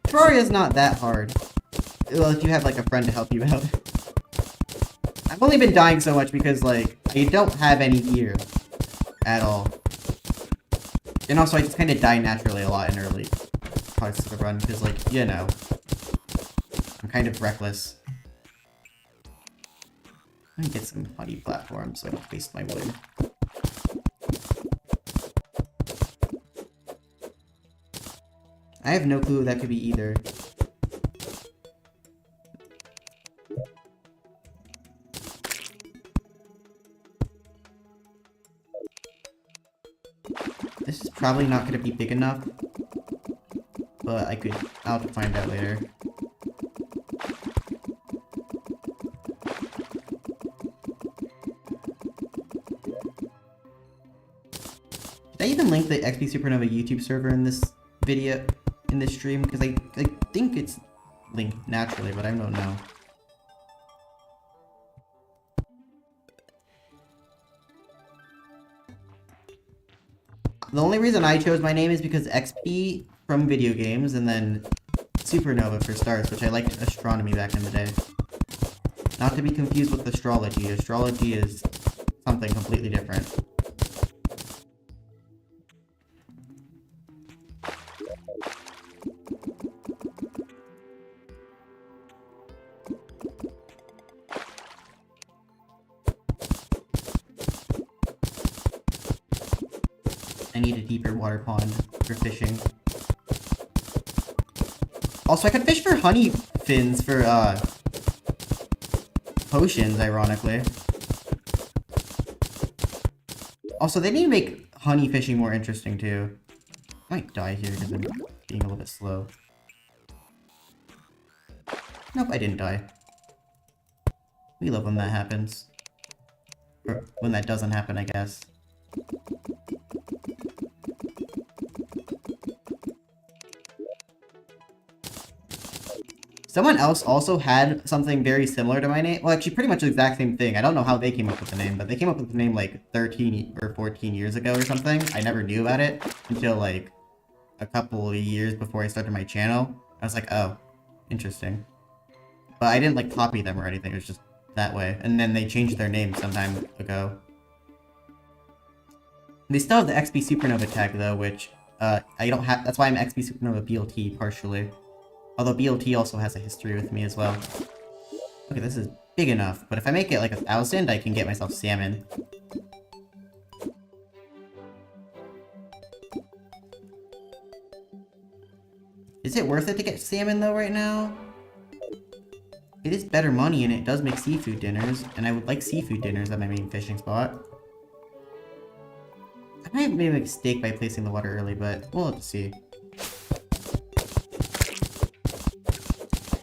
Terraria is not that hard. Well, if you have like a friend to help you out. I've only been dying so much because like I don't have any gear at all. And also I just kind of die naturally a lot in early parts of the run because like, you know, I'm kind of reckless. Let me get some honey platforms so I don't waste my wood. I have no clue who that could be either. This is probably not going to be big enough, but I'll have to find out later. Did I even link the Xpsupernova YouTube server in this video? In this stream, because I think it's linked naturally, but I don't know. The only reason I chose my name is because XP from video games, and then Supernova for stars, which I liked astronomy back in the day. Not to be confused with astrology. Astrology is something completely different. I need a deeper water pond for fishing. Also, I could fish for honey fins for, potions, ironically. Also, they need to make honey fishing more interesting, too. I might die here because I'm being a little bit slow. Nope, I didn't die. We love when that happens. Or when that doesn't happen, I guess. Someone else also had something very similar to my name. Well, actually, pretty much the exact same thing. I don't know how they came up with the name, but they came up with the name like 13 or 14 years ago or something. I never knew about it until like a couple of years before I started my channel. I was like, oh, interesting. But I didn't like copy them or anything. It was just that way. And then they changed their name some time ago. They still have the Xpsupernova tag though, which I don't have. That's why I'm Xpsupernova BLT partially. Although BLT also has a history with me as well. Okay, this is big enough, but if I make it like 1,000, I can get myself salmon. Is it worth it to get salmon though right now? It is better money and it does make seafood dinners, and I would like seafood dinners at my main fishing spot. I might have made a mistake by placing the water early, but we'll have to see.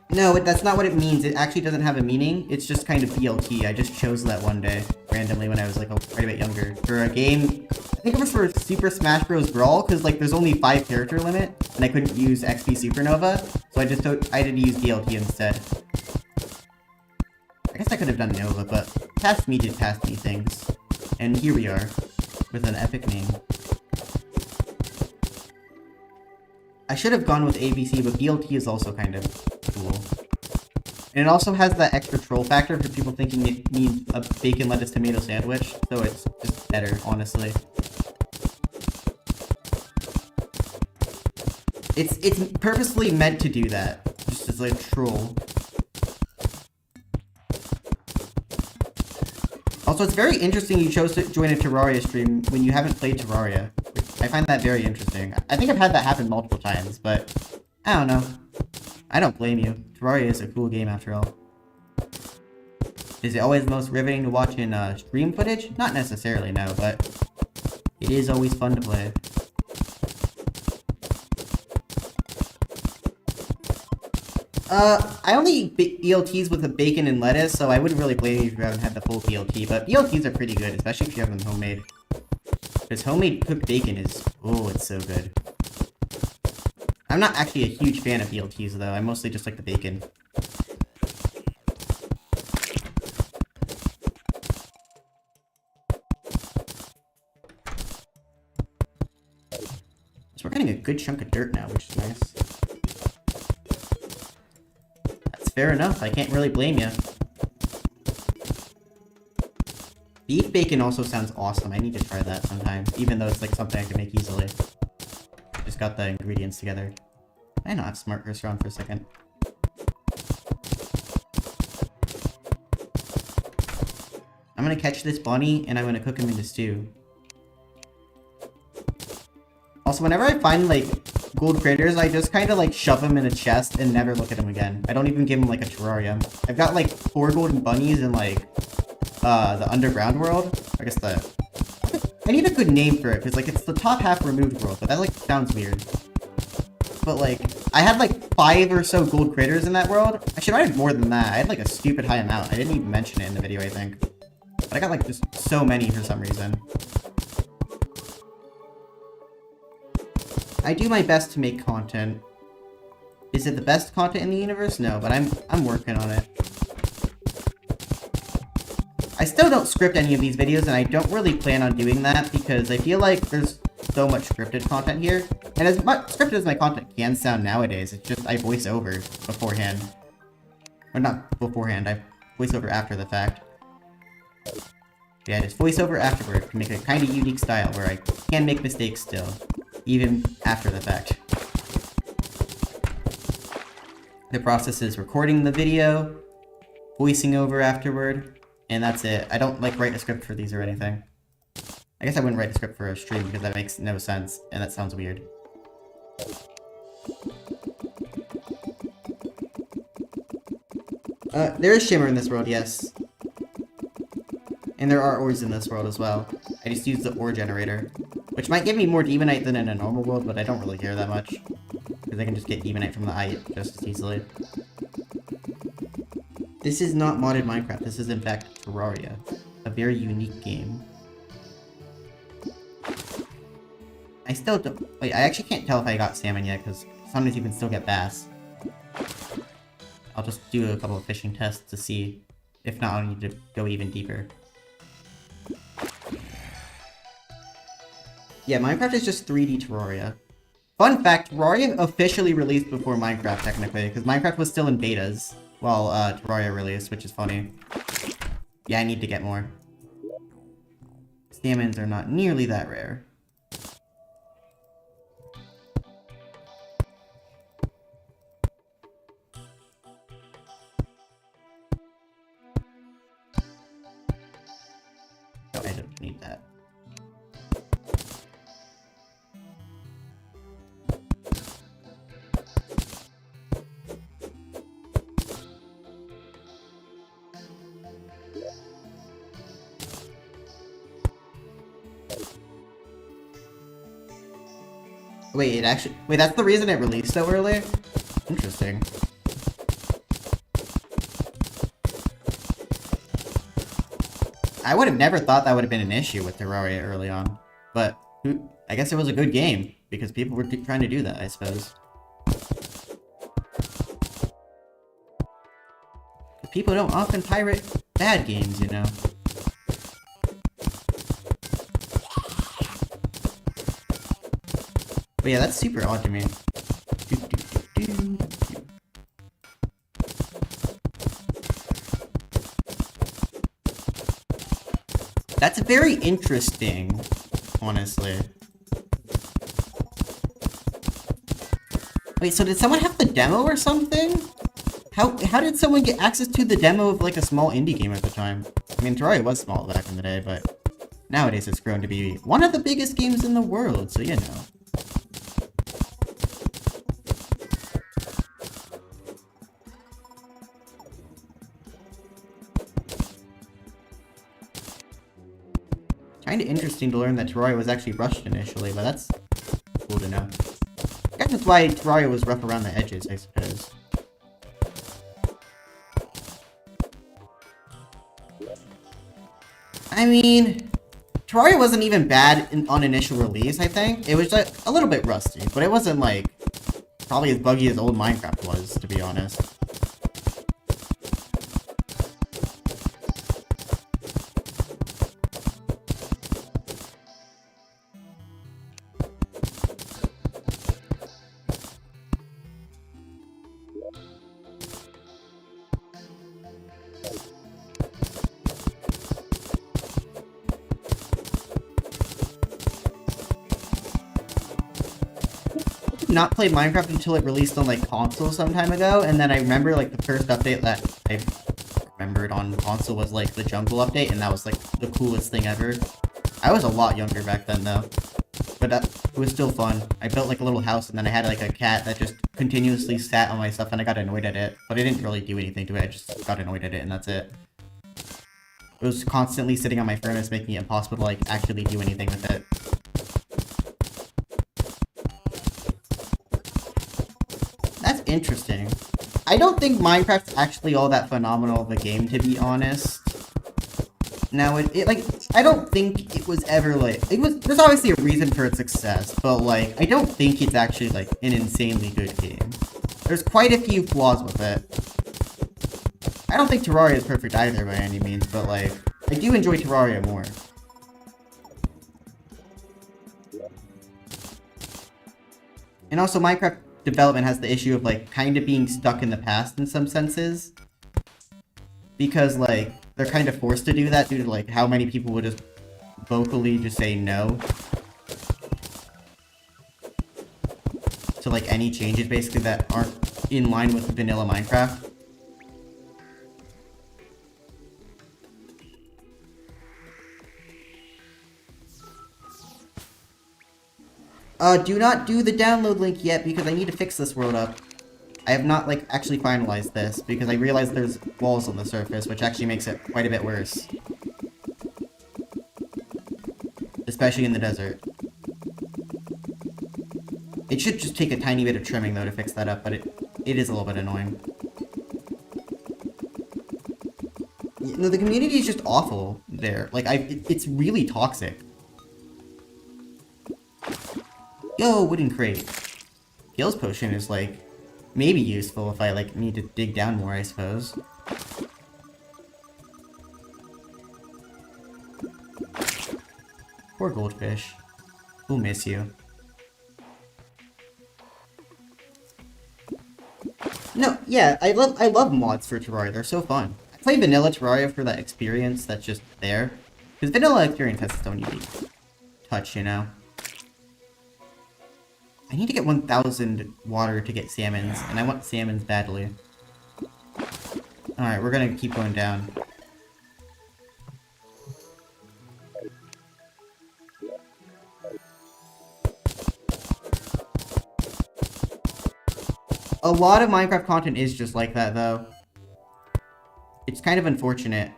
No, that's not what it means. It actually doesn't have a meaning. It's just kind of BLT. I just chose that one day, randomly, when I was like quite a bit younger. For a game, I think it was for Super Smash Bros. Brawl, because like there's only 5 character limit, and I couldn't use Xpsupernova, so I did use BLT instead. I guess I could have done Nova, but Past Me did Past Me things. And here we are, with an epic name. I should have gone with ABC, but BLT is also kind of cool. And it also has that extra troll factor for people thinking it needs a bacon, lettuce, tomato sandwich, so it's just better, honestly. It's purposely meant to do that, just as like troll. Also, it's very interesting you chose to join a Terraria stream when you haven't played Terraria. I find that very interesting. I think I've had that happen multiple times, but I don't know. I don't blame you. Terraria is a cool game after all. Is it always most riveting to watch in stream footage? Not necessarily, no, but it is always fun to play. I only eat BLTs with the bacon and lettuce, so I wouldn't really blame you if you haven't had the full BLT, but BLTs are pretty good, especially if you have them homemade. Because homemade cooked bacon is, oh, it's so good. I'm not actually a huge fan of BLTs, though. I mostly just like the bacon. So we're getting a good chunk of dirt now, which is nice. That's fair enough. I can't really blame you. Beef bacon also sounds awesome. I need to try that sometime, even though it's like something I can make easily. Just got the ingredients together. I know, I have smart cursor on for a second. I'm gonna catch this bunny and I'm gonna cook him into stew. Also, whenever I find like gold critters, I just kind of like shove them in a chest and never look at them again. I don't even give them like a terrarium. I've got like 4 golden bunnies in like the underground world. I guess I need a good name for it, because like it's the top half removed world, but that like sounds weird. But like, I had like 5 or so gold critters in that world. Actually, I had more than that. I had like a stupid high amount. I didn't even mention it in the video, I think. But I got like just so many for some reason. I do my best to make content. Is it the best content in the universe? No, but I'm working on it. I still don't script any of these videos, and I don't really plan on doing that because I feel like there's so much scripted content here. And as much scripted as my content can sound nowadays, it's just I voice over beforehand. Or not beforehand, I voice over after the fact. Yeah, just voice over afterward to make a kind of unique style where I can make mistakes still, even after the fact. The process is recording the video, voicing over afterward, and that's it. I don't like write a script for these or anything. I guess I wouldn't write a script for a stream because that makes no sense, and that sounds weird. There is shimmer in this world, yes. And there are ores in this world as well. I just used the ore generator, which might give me more demonite than in a normal world, but I don't really care that much. Because I can just get demonite from the eye just as easily. This is not modded Minecraft, this is in fact Terraria. A very unique game. I still don't... Wait, I actually can't tell if I got salmon yet, because sometimes you can still get bass. I'll just do a couple of fishing tests to see. If not, I'll need to go even deeper. Yeah, Minecraft is just 3D Terraria. Fun fact, Terraria officially released before Minecraft, technically, because Minecraft was still in betas while Terraria released, which is funny. Yeah, I need to get more. Salmons are not nearly that rare. Oh, I don't need that. Wait, wait, that's the reason it released so early? Interesting. I would have never thought that would have been an issue with Terraria early on. But, I guess it was a good game, because people were trying to do that, I suppose. But people don't often pirate bad games, you know? But yeah, that's super odd to me. That's very interesting, honestly. Wait, so did someone have the demo or something? How did someone get access to the demo of like a small indie game at the time? I mean, Terraria was small back in the day, but nowadays it's grown to be one of the biggest games in the world, so you know. Kinda interesting to learn that Terraria was actually rushed initially, but that's cool to know. I guess that's why Terraria was rough around the edges, I suppose. I mean, Terraria wasn't even bad on initial release, I think. It was just a little bit rusty, but it wasn't, like, probably as buggy as old Minecraft was, to be honest. Not played Minecraft until it released on like console some time ago, and then I remember like the first update that I remembered on console was like the jungle update, and that was like the coolest thing ever. I was a lot younger back then though, but it was still fun. I built like a little house, and then I had like a cat that just continuously sat on my stuff, and I got annoyed at it. But I didn't really do anything to it, I just got annoyed at it, and that's it. It was constantly sitting on my furnace, making it impossible to like actually do anything with it. That's interesting. I don't think Minecraft's actually all that phenomenal of a game, to be honest. Now, like, I don't think it was ever, like, there's obviously a reason for its success, but, like, I don't think it's actually, like, an insanely good game. There's quite a few flaws with it. I don't think Terraria is perfect either by any means, but, like, I do enjoy Terraria more. And also, Minecraft development has the issue of, like, kind of being stuck in the past in some senses. Because, like, they're kind of forced to do that due to, like, how many people would just vocally just say no to, like, any changes, basically, that aren't in line with vanilla Minecraft. Do not do the download link yet, because I need to fix this world up. I have not, like, actually finalized this, because I realized there's walls on the surface, which actually makes it quite a bit worse. Especially in the desert. It should just take a tiny bit of trimming, though, to fix that up, but it is a little bit annoying. No, the community is just awful there. Like, it's really toxic. Yo, wooden crate. Gills potion is, like, maybe useful if I, like, need to dig down more, I suppose. Poor goldfish. We'll miss you. No, yeah, I love mods for Terraria. They're so fun. I play vanilla Terraria for that experience that's just there. Because vanilla experience has its own unique touch, you know? I need to get 1,000 water to get salmons, and I want salmons badly. Alright, we're gonna keep going down. A lot of Minecraft content is just like that, though. It's kind of unfortunate.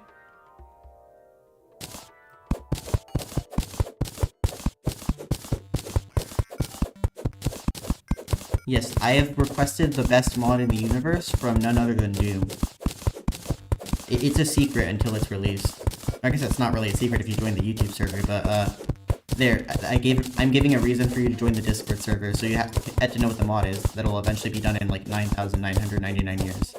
Yes, I have requested the best mod in the universe from none other than Doom. It's a secret until it's released. I guess it's not really a secret if you join the YouTube server, but, there, I'm giving a reason for you to join the Discord server, so you have to know what the mod is. That'll eventually be done in, like, 9,999 years.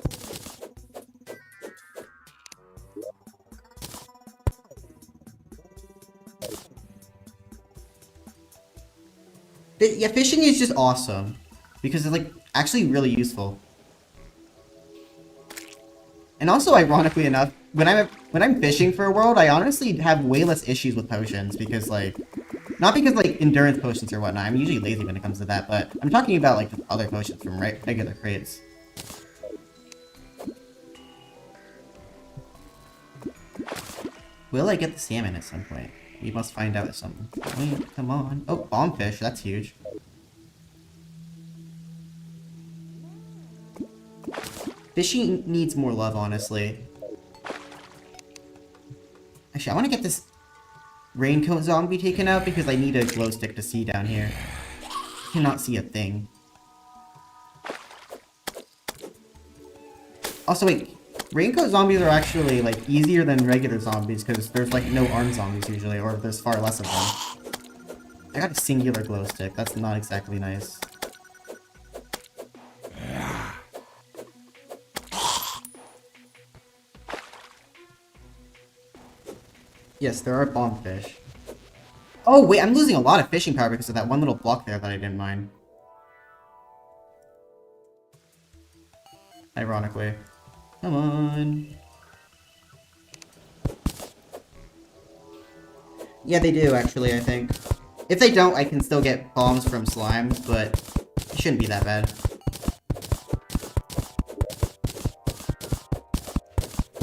But, yeah, fishing is just awesome. Because it's, like, actually really useful. And also, ironically enough, when I'm fishing for a world, I honestly have way less issues with potions, because, like... Not because, like, endurance potions or whatnot, I'm usually lazy when it comes to that, but I'm talking about, like, other potions from regular crates. Will I get the salmon at some point? We must find out at some point. Come on. Oh, bombfish, that's huge. Fishing needs more love, honestly. Actually, I want to get this... raincoat zombie taken out because I need a glow stick to see down here. I cannot see a thing. Also, wait. Raincoat zombies are actually, like, easier than regular zombies because there's, like, no armed zombies usually, or there's far less of them. I got a singular glow stick. That's not exactly nice. Yes, there are bombfish. Oh, wait, I'm losing a lot of fishing power because of that one little block there that I didn't mine. Ironically. Come on. Yeah, they do, actually, I think. If they don't, I can still get bombs from slimes, but it shouldn't be that bad.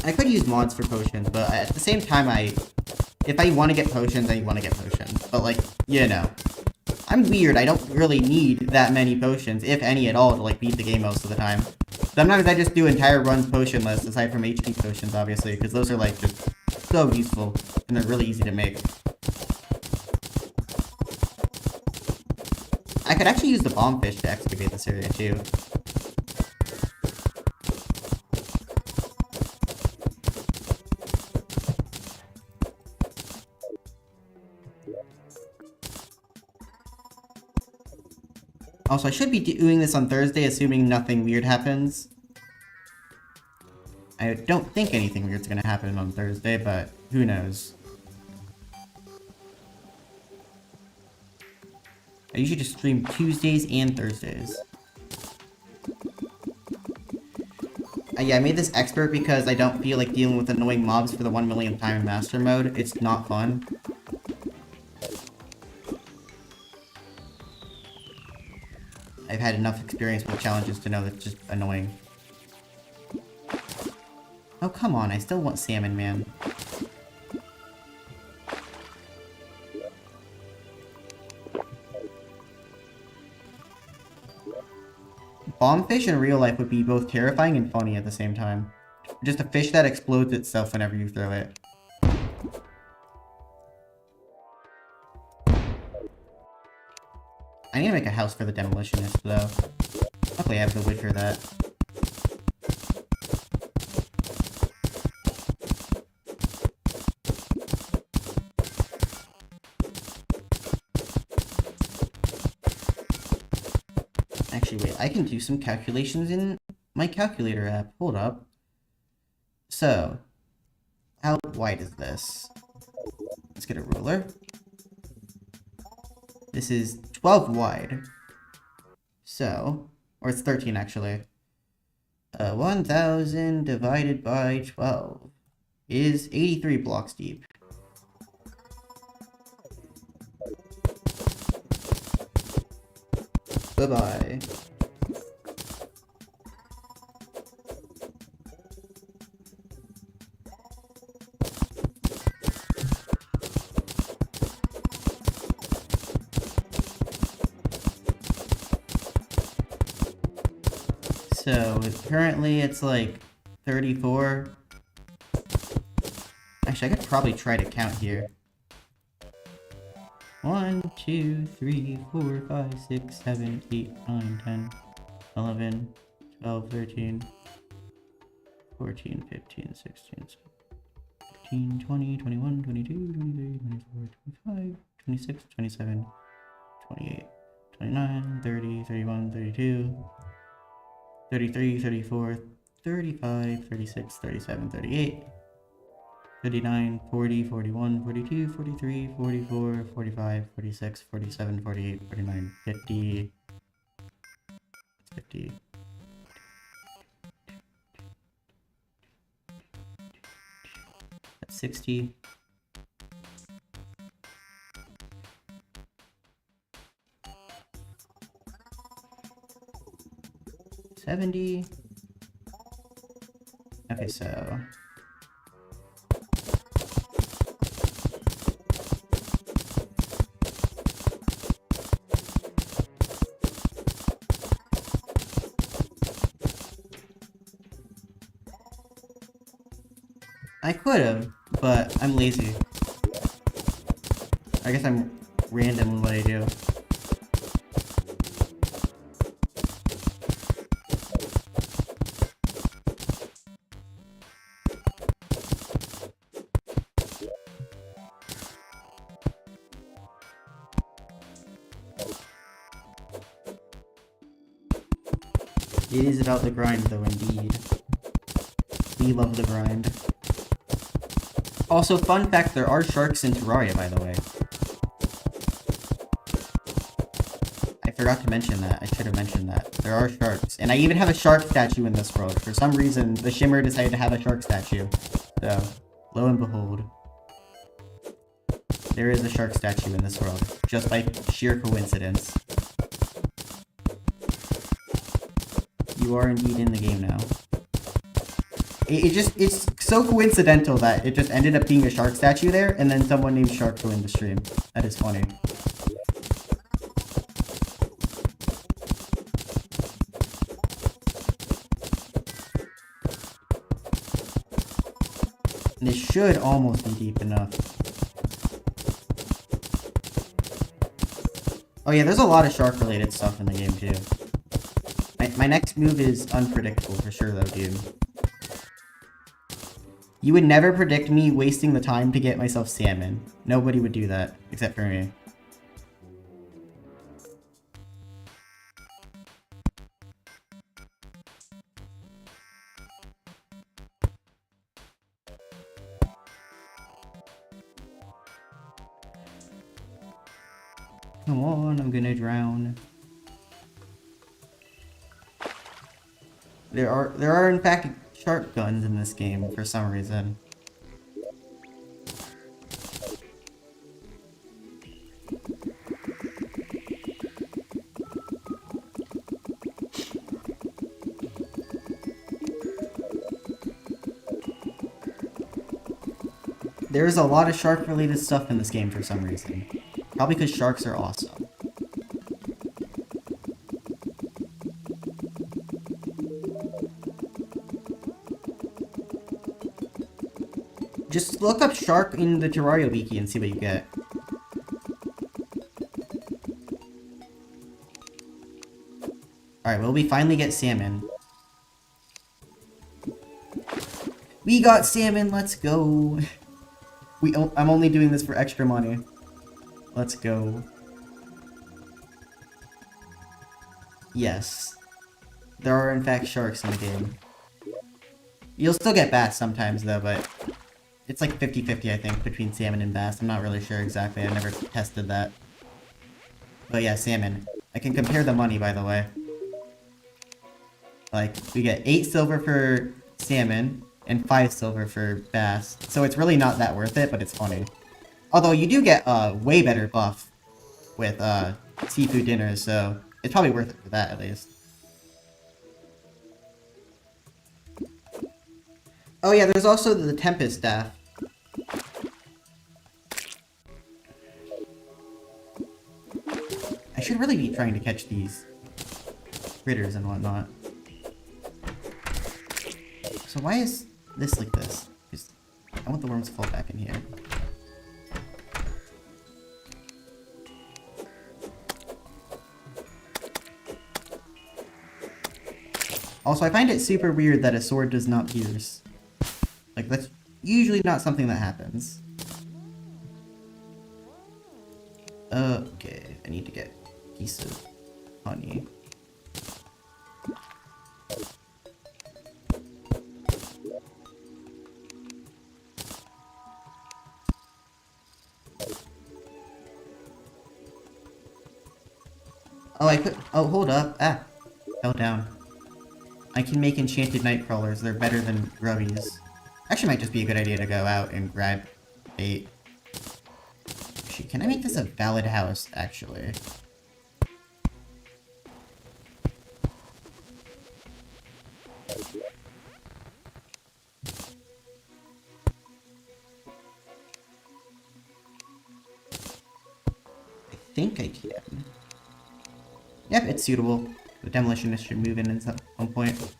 I could use mods for potions, but at the same time, if I want to get potions, I want to get potions. But, like, you know. I'm weird, I don't really need that many potions, if any at all, to, like, beat the game most of the time. Sometimes I just do entire runs potion lists, aside from HP potions, obviously, because those are, like, just so useful, and they're really easy to make. I could actually use the bombfish to excavate this area, too. Also, I should be doing this on Thursday, assuming nothing weird happens. I don't think anything weird's gonna happen on Thursday, but who knows. I usually just stream Tuesdays and Thursdays. Yeah, I made this expert because I don't feel like dealing with annoying mobs for the 1 millionth time in Master Mode. It's not fun. I've had enough experience with challenges to know that it's just annoying. Oh, come on, I still want salmon, man. Bombfish in real life would be both terrifying and funny at the same time. Just a fish that explodes itself whenever you throw it. I need to make a house for the demolitionist, though. Luckily I have the wood for that. Actually, wait, I can do some calculations in my calculator app. Hold up. So, how wide is this? Let's get a ruler. This is 12 wide. So, or it's 13 actually. 1,000 divided by 12 is 83 blocks deep. Bye-bye. So, currently it's like 34. Actually, I could probably try to count here. 1, 2, 3, 4, 5, 6, 7, 8, 9, 10, 11, 12, 13, 14, 15, 16, 17, 20, 21, 22, 23, 24, 25, 26, 27, 28, 29, 30, 31, 32, 33, 34, 35, 36, 37, 38, 39, 40, 41, 42, 43, 44, 45, 46, 47, 48, 49, 50, 50, 60, 70. Okay, so I could have, but I'm lazy. I guess I'm random in what I do. It is about the grind, though, indeed. We love the grind. Also, fun fact, there are sharks in Terraria, by the way. I forgot to mention that. I should have mentioned that. There are sharks. And I even have a shark statue in this world. For some reason, the Shimmer decided to have a shark statue. So, lo and behold. There is a shark statue in this world. Just by sheer coincidence. You are indeed in the game now. It's so coincidental that it just ended up being a shark statue there, and then someone named Shark joined the stream. That is funny. And it should almost be deep enough. Oh yeah, there's a lot of shark-related stuff in the game too. My next move is unpredictable for sure though, dude. You would never predict me wasting the time to get myself salmon. Nobody would do that, except for me. Come on, I'm gonna drown. There are in fact shark guns in this game for some reason. There's a lot of shark related stuff in this game for some reason. Probably because sharks are awesome. Just look up shark in the Terraria wiki and see what you get. Alright, well, we finally get salmon. We got salmon, let's go. I'm only doing this for extra money. Let's go. Yes. There are in fact sharks in the game. You'll still get bass sometimes though, but it's like 50-50 I think between salmon and bass. I'm not really sure exactly. I never tested that. But yeah, salmon. I can compare the money, by the way. Like, we get 8 silver for salmon and 5 silver for bass. So it's really not that worth it, but it's funny. Although you do get a way better buff with seafood dinners, so it's probably worth it for that at least. Oh yeah, there's also the Tempest staff. I should really be trying to catch these critters and whatnot. So why is this like this? Because I want the worms to fall back in here. Also, I find it super weird that a sword does not pierce. Like, that's usually not something that happens. Okay, I need to get a piece of honey. Oh, I could. Oh, hold up. Ah, fell down. I can make enchanted night crawlers. They're better than grubbies. Actually, might just be a good idea to go out and grab bait. Actually, can I make this a valid house, actually? I think I can. Yep, it's suitable. The demolitionist should move in at some point.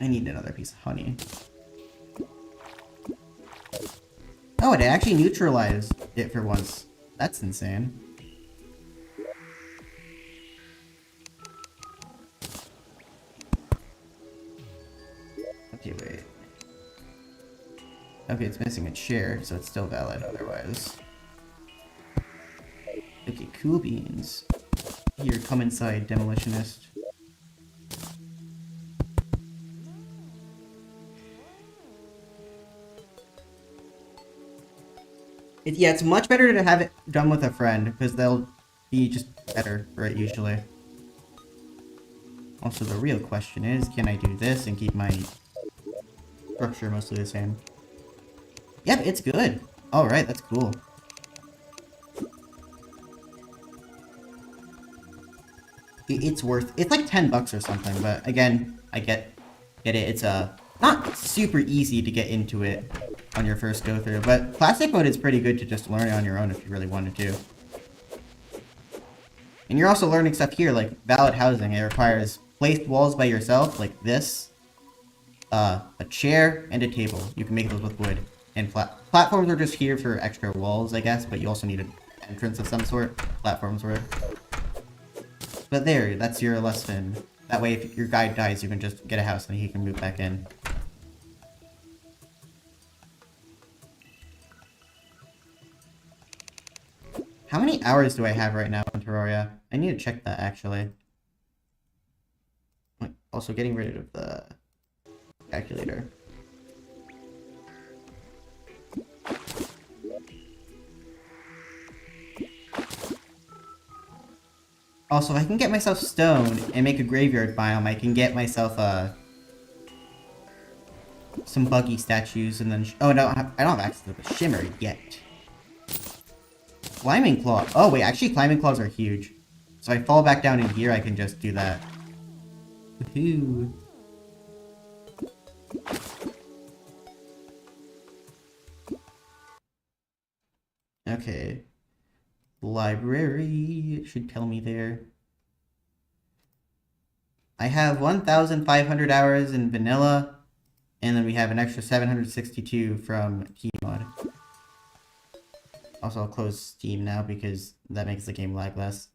I need another piece of honey. Oh, it actually neutralized it for once. That's insane. Okay, wait. Okay, it's missing a chair, so it's still valid otherwise. Okay, cool beans. Here, come inside, demolitionist. Yeah, it's much better to have it done with a friend, because they'll be just better for it usually. Also, the real question is, can I do this and keep my structure mostly the same? Yep, it's good. Alright, that's cool. It's worth... It's like 10 bucks or something, but again, I get it. It's not super easy to get into it on your first go through, but classic mode is pretty good to just learn it on your own if you really wanted to. And you're also learning stuff here, like valid housing. It requires placed walls by yourself, like this, a chair, and a table. You can make those with wood. And platforms are just here for extra walls, I guess, but you also need an entrance of some sort. Platforms were. But there, that's your lesson. That way, if your guy dies, you can just get a house and he can move back in. How many hours do I have right now in Terraria? I need to check that, actually. Also, getting rid of the calculator. Also, if I can get myself stone and make a graveyard biome, I can get myself some buggy statues and then... Oh, no, I don't have access to the shimmer yet. Climbing claw. Oh, wait, actually, climbing claws are huge. So if I fall back down in here, I can just do that. Woohoo. Okay. Library. It should tell me there. I have 1,500 hours in vanilla, and then we have an extra 762 from Tmod. Also, I'll close Steam now because that makes the game lag less.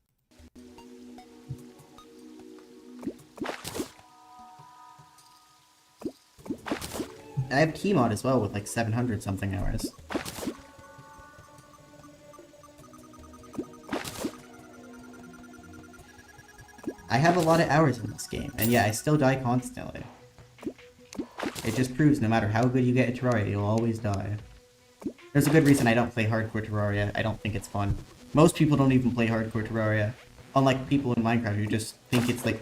I have Tmod as well with like 700 something hours. I have a lot of hours in this game, and yeah, I still die constantly. It just proves no matter how good you get at Terraria, you'll always die. There's a good reason I don't play hardcore Terraria. I don't think it's fun. Most people don't even play hardcore Terraria. Unlike people in Minecraft who just think it's like...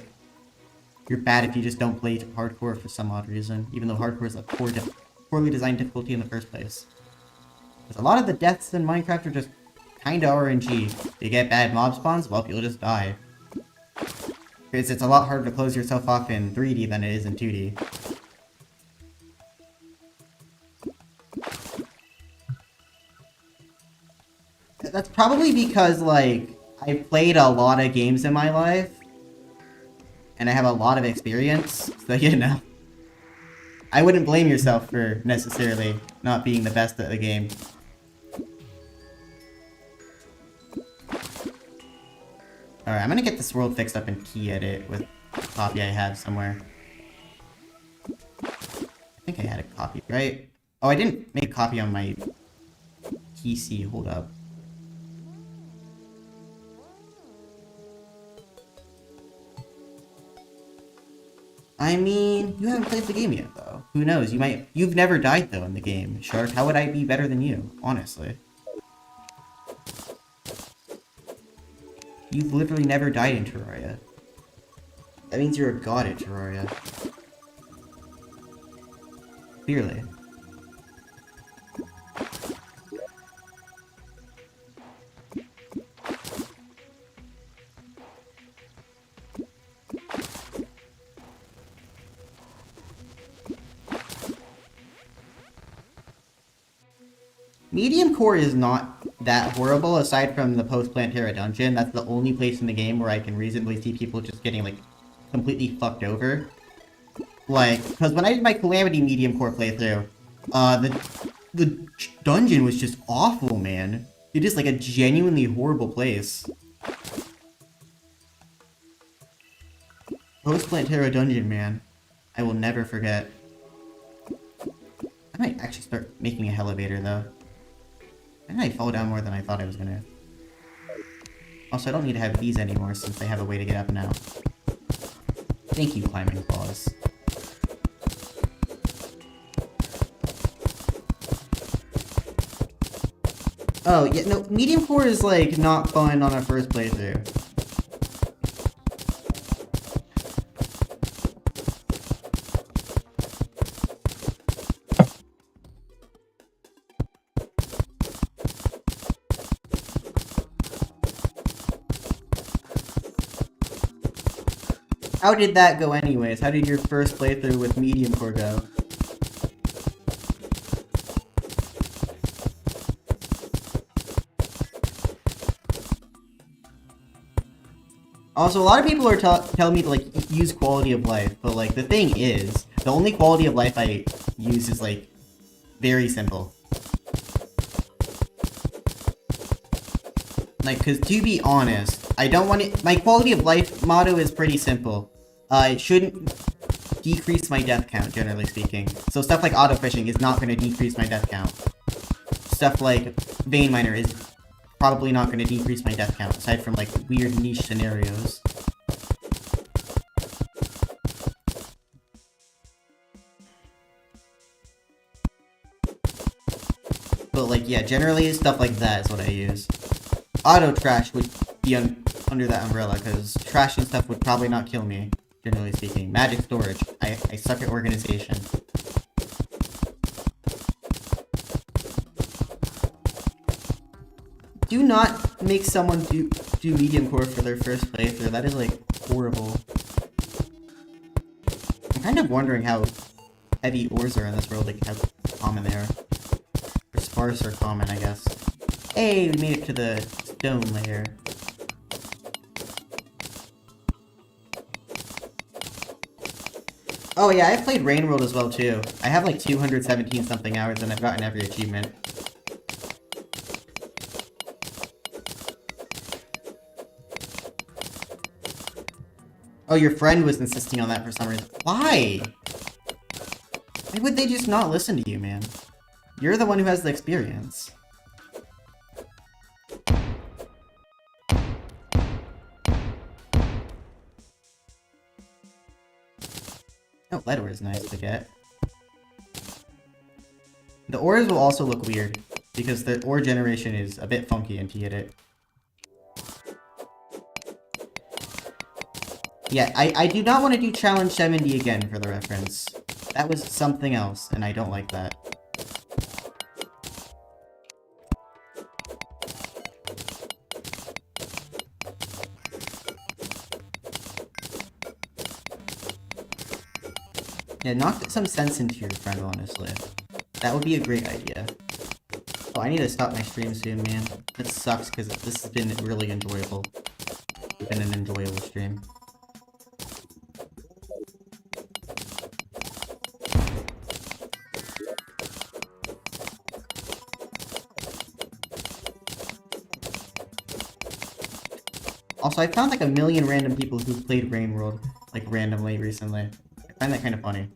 You're bad if you just don't play hardcore for some odd reason, even though hardcore is a poorly designed difficulty in the first place. Because a lot of the deaths in Minecraft are just kinda RNG. You get bad mob spawns, well, you'll just die. Because it's a lot harder to close yourself off in 3D than it is in 2D. That's probably because, like, I've played a lot of games in my life. And I have a lot of experience, so you know. I wouldn't blame yourself for necessarily not being the best at the game. Alright, I'm gonna get this world fixed up in key edit with a copy I have somewhere. I think I had a copy, right? Oh, I didn't make a copy on my PC, hold up. I mean, you haven't played the game yet, though. Who knows? You've never died, though, in the game, Shark. How would I be better than you? Honestly. You've literally never died in Terraria. That means you're a god at Terraria. Clearly. Medium core is not that horrible, aside from the post-Plantera dungeon. That's the only place in the game where I can reasonably see people just getting, like, completely fucked over. Like, because when I did my Calamity Medium Core playthrough, the dungeon was just awful, man. It is like a genuinely horrible place. Post Plantera dungeon, man. I will never forget. I might actually start making a elevator though. And I fall down more than I thought I was gonna. Also, I don't need to have these anymore since I have a way to get up now. Thank you, climbing claws. Oh, yeah, no, medium core is, like, not fun on a first playthrough. How did that go anyways? How did your first playthrough with medium core go? Also, a lot of people are telling me to, like, use quality of life, but, like, the thing is, the only quality of life I use is, like, very simple. Like, because to be honest, I don't want it. My quality of life motto is pretty simple. It shouldn't decrease my death count, generally speaking. So stuff like auto fishing is not going to decrease my death count. Stuff like vein miner is probably not going to decrease my death count, aside from like weird niche scenarios. But like, yeah, generally stuff like that is what I use. Auto trash would be under that umbrella, because trash and stuff would probably not kill me, generally speaking. Magic storage. I suck at organization. Do not make someone do medium core for their first playthrough. That is, like, horrible. I'm kind of wondering how heavy ores are in this world, like how common they are. Or sparse or common, I guess. Hey, we made it to the stone layer. Oh yeah, I've played Rain World as well too. I have like 217 something hours and I've gotten every achievement. Oh, your friend was insisting on that for some reason. Why? Why would they just not listen to you, man? You're the one who has the experience. Oh, lead ore is nice to get. The ores will also look weird, because the ore generation is a bit funky in Tedit. Yeah, I do not want to do Challenge 70 again, for the reference. That was something else, and I don't like that. Yeah, knock some sense into your friend, honestly. That would be a great idea. Oh, I need to stop my stream soon, man. It sucks, because this has been really enjoyable. It's been an enjoyable stream. Also, I found like a million random people who played Rain World, like randomly recently. I find that kind of funny.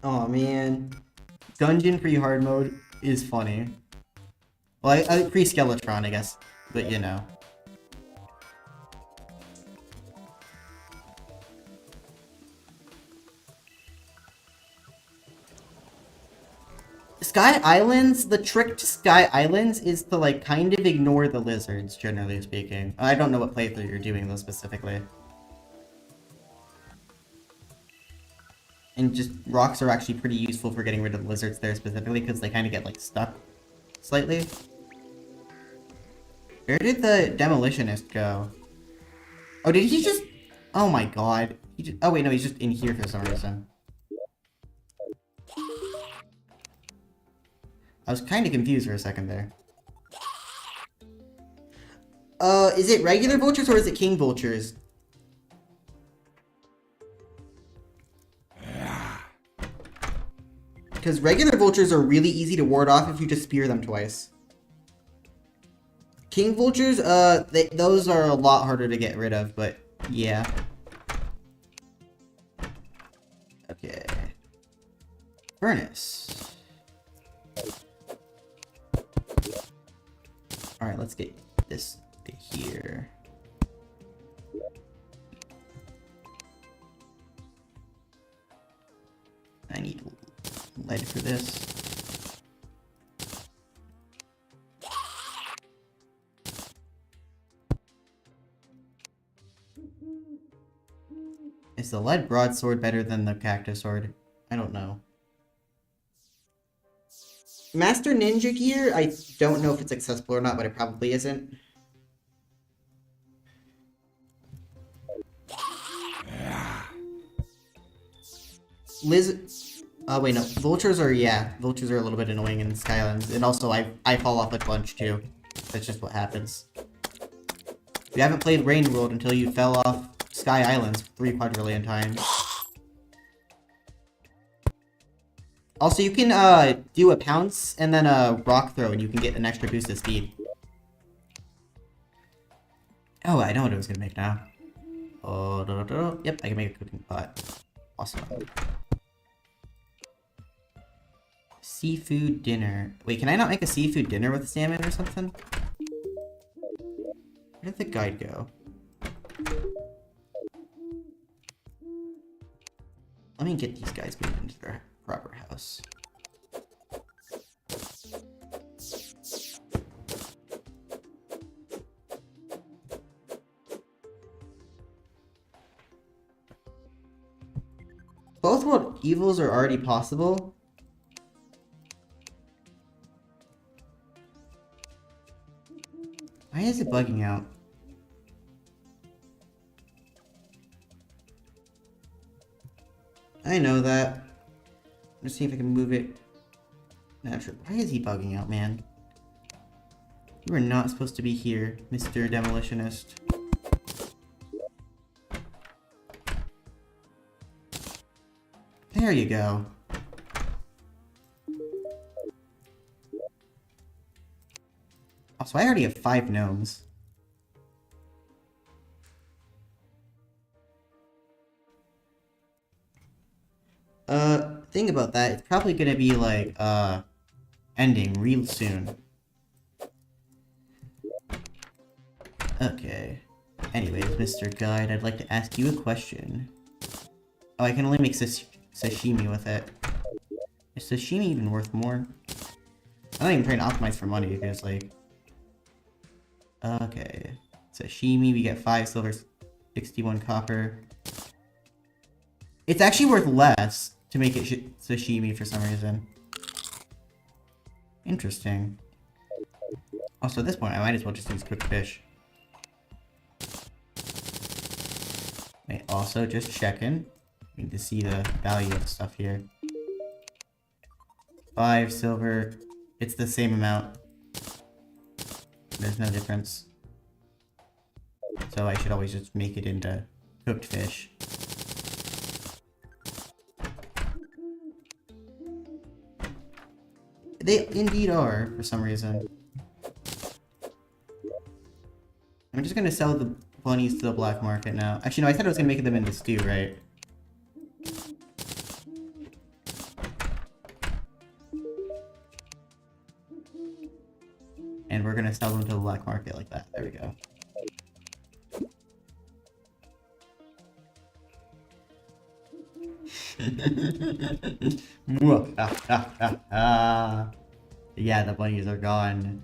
Oh man, dungeon free hard mode is funny. Well, I free Skeletron, I guess, but you know. Sky Islands, the trick to Sky Islands is to, like, kind of ignore the lizards, generally speaking. I don't know what playthrough you're doing, though, specifically. And just, rocks are actually pretty useful for getting rid of the lizards there, specifically, because they kind of get, like, stuck slightly. Where did the demolitionist go? Oh, did he just... Oh my god. He just... Oh, wait, no, he's just in here for some reason. I was kind of confused for a second there. Is it regular vultures or is it king vultures? Because regular vultures are really easy to ward off if you just spear them twice. King vultures, those are a lot harder to get rid of, but yeah. Okay. Furnace. Alright, let's get this to here. I need lead for this. Is the lead broadsword better than the cactus sword? I don't know. Master Ninja Gear, I don't know if it's accessible or not, but it probably isn't. Oh wait, no. Vultures are, yeah. Vultures are a little bit annoying in Skylands. And also, I fall off a bunch too. That's just what happens. You haven't played Rain World until you fell off Sky Islands 3 quadrillion times. Also, you can do a pounce and then a rock throw, and you can get an extra boost of speed. Oh, I know what I was gonna make now. Oh, yep, I can make a cooking pot. Awesome. Seafood dinner. Wait, can I not make a seafood dinner with salmon or something? Where did the guide go? Let me get these guys moved into their proper house. Both world evils are already possible. Why is it bugging out? I know that. Let's see if I can move it. Naturally. Why is he bugging out, man? You are not supposed to be here, Mr. Demolitionist. There you go. Also, I already have 5 gnomes. Thing about that, it's probably gonna be like, ending real soon. Okay. Anyways, Mr. Guide, I'd like to ask you a question. Oh, I can only make sashimi with it. Is sashimi even worth more? I'm not even trying to optimize for money because, like... Okay. Sashimi, we get 5 silver, 61 copper. It's actually worth less to make it sashimi for some reason. Interesting. Also, at this point, I might as well just use cooked fish. Wait, also, just checking. We need to see the value of stuff here. 5 silver. It's the same amount. There's no difference. So I should always just make it into cooked fish. They indeed are, for some reason. I'm just gonna sell the bunnies to the black market now. Actually, no, I said I was gonna make them into stew, right? And we're gonna sell them to the black market like that. There we go. Yeah, the bunnies are gone.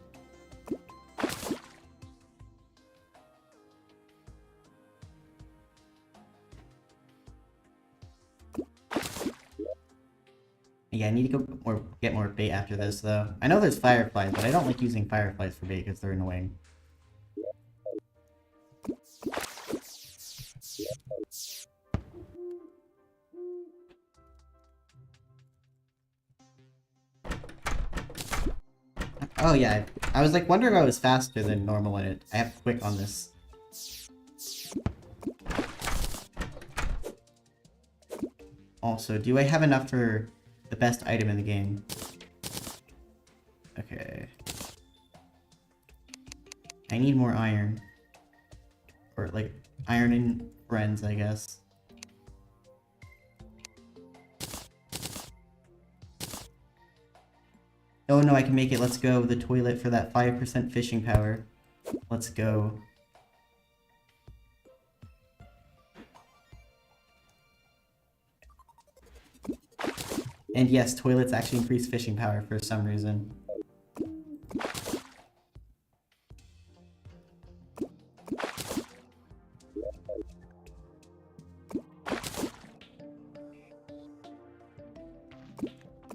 Yeah, I need to go get more bait after this, though. I know there's fireflies, but I don't like using fireflies for bait because they're annoying. Oh yeah, I was like wondering why it was faster than normal and I have quick on this. Also, do I have enough for the best item in the game? Okay. I need more iron. Or like, iron and friends, I guess. Oh no, I can make it. Let's go. The toilet for that 5% fishing power. Let's go. And yes, toilets actually increase fishing power for some reason.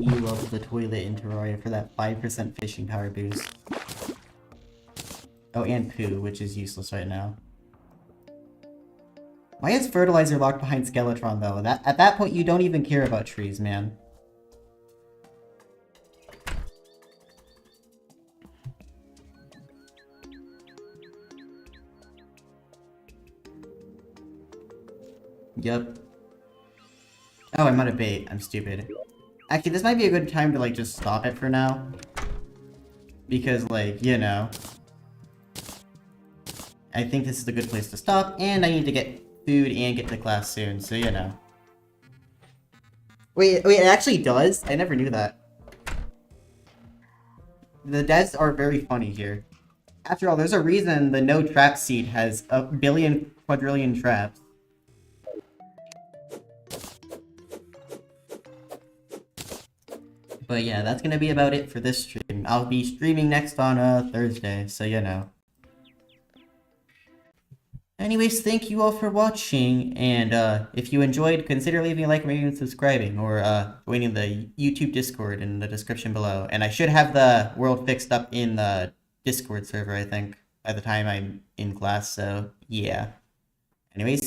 You love the toilet in Terraria for that 5% fishing power boost. Oh, and poo, which is useless right now. Why is fertilizer locked behind Skeletron, though? At that point, you don't even care about trees, man. Yup. Oh, I'm out of bait. I'm stupid. Actually, this might be a good time to, like, just stop it for now. Because, like, you know. I think this is a good place to stop, and I need to get food and get to class soon, so you know. Wait, it actually does? I never knew that. The devs are very funny here. After all, there's a reason the no trap seed has a billion quadrillion traps. But yeah, that's gonna be about it for this stream. I'll be streaming next on Thursday, so you know. Anyways, thank you all for watching, and if you enjoyed, consider leaving a like, rating, and subscribing, or joining the YouTube Discord in the description below. And I should have the world fixed up in the Discord server, I think, by the time I'm in class, so yeah. Anyways,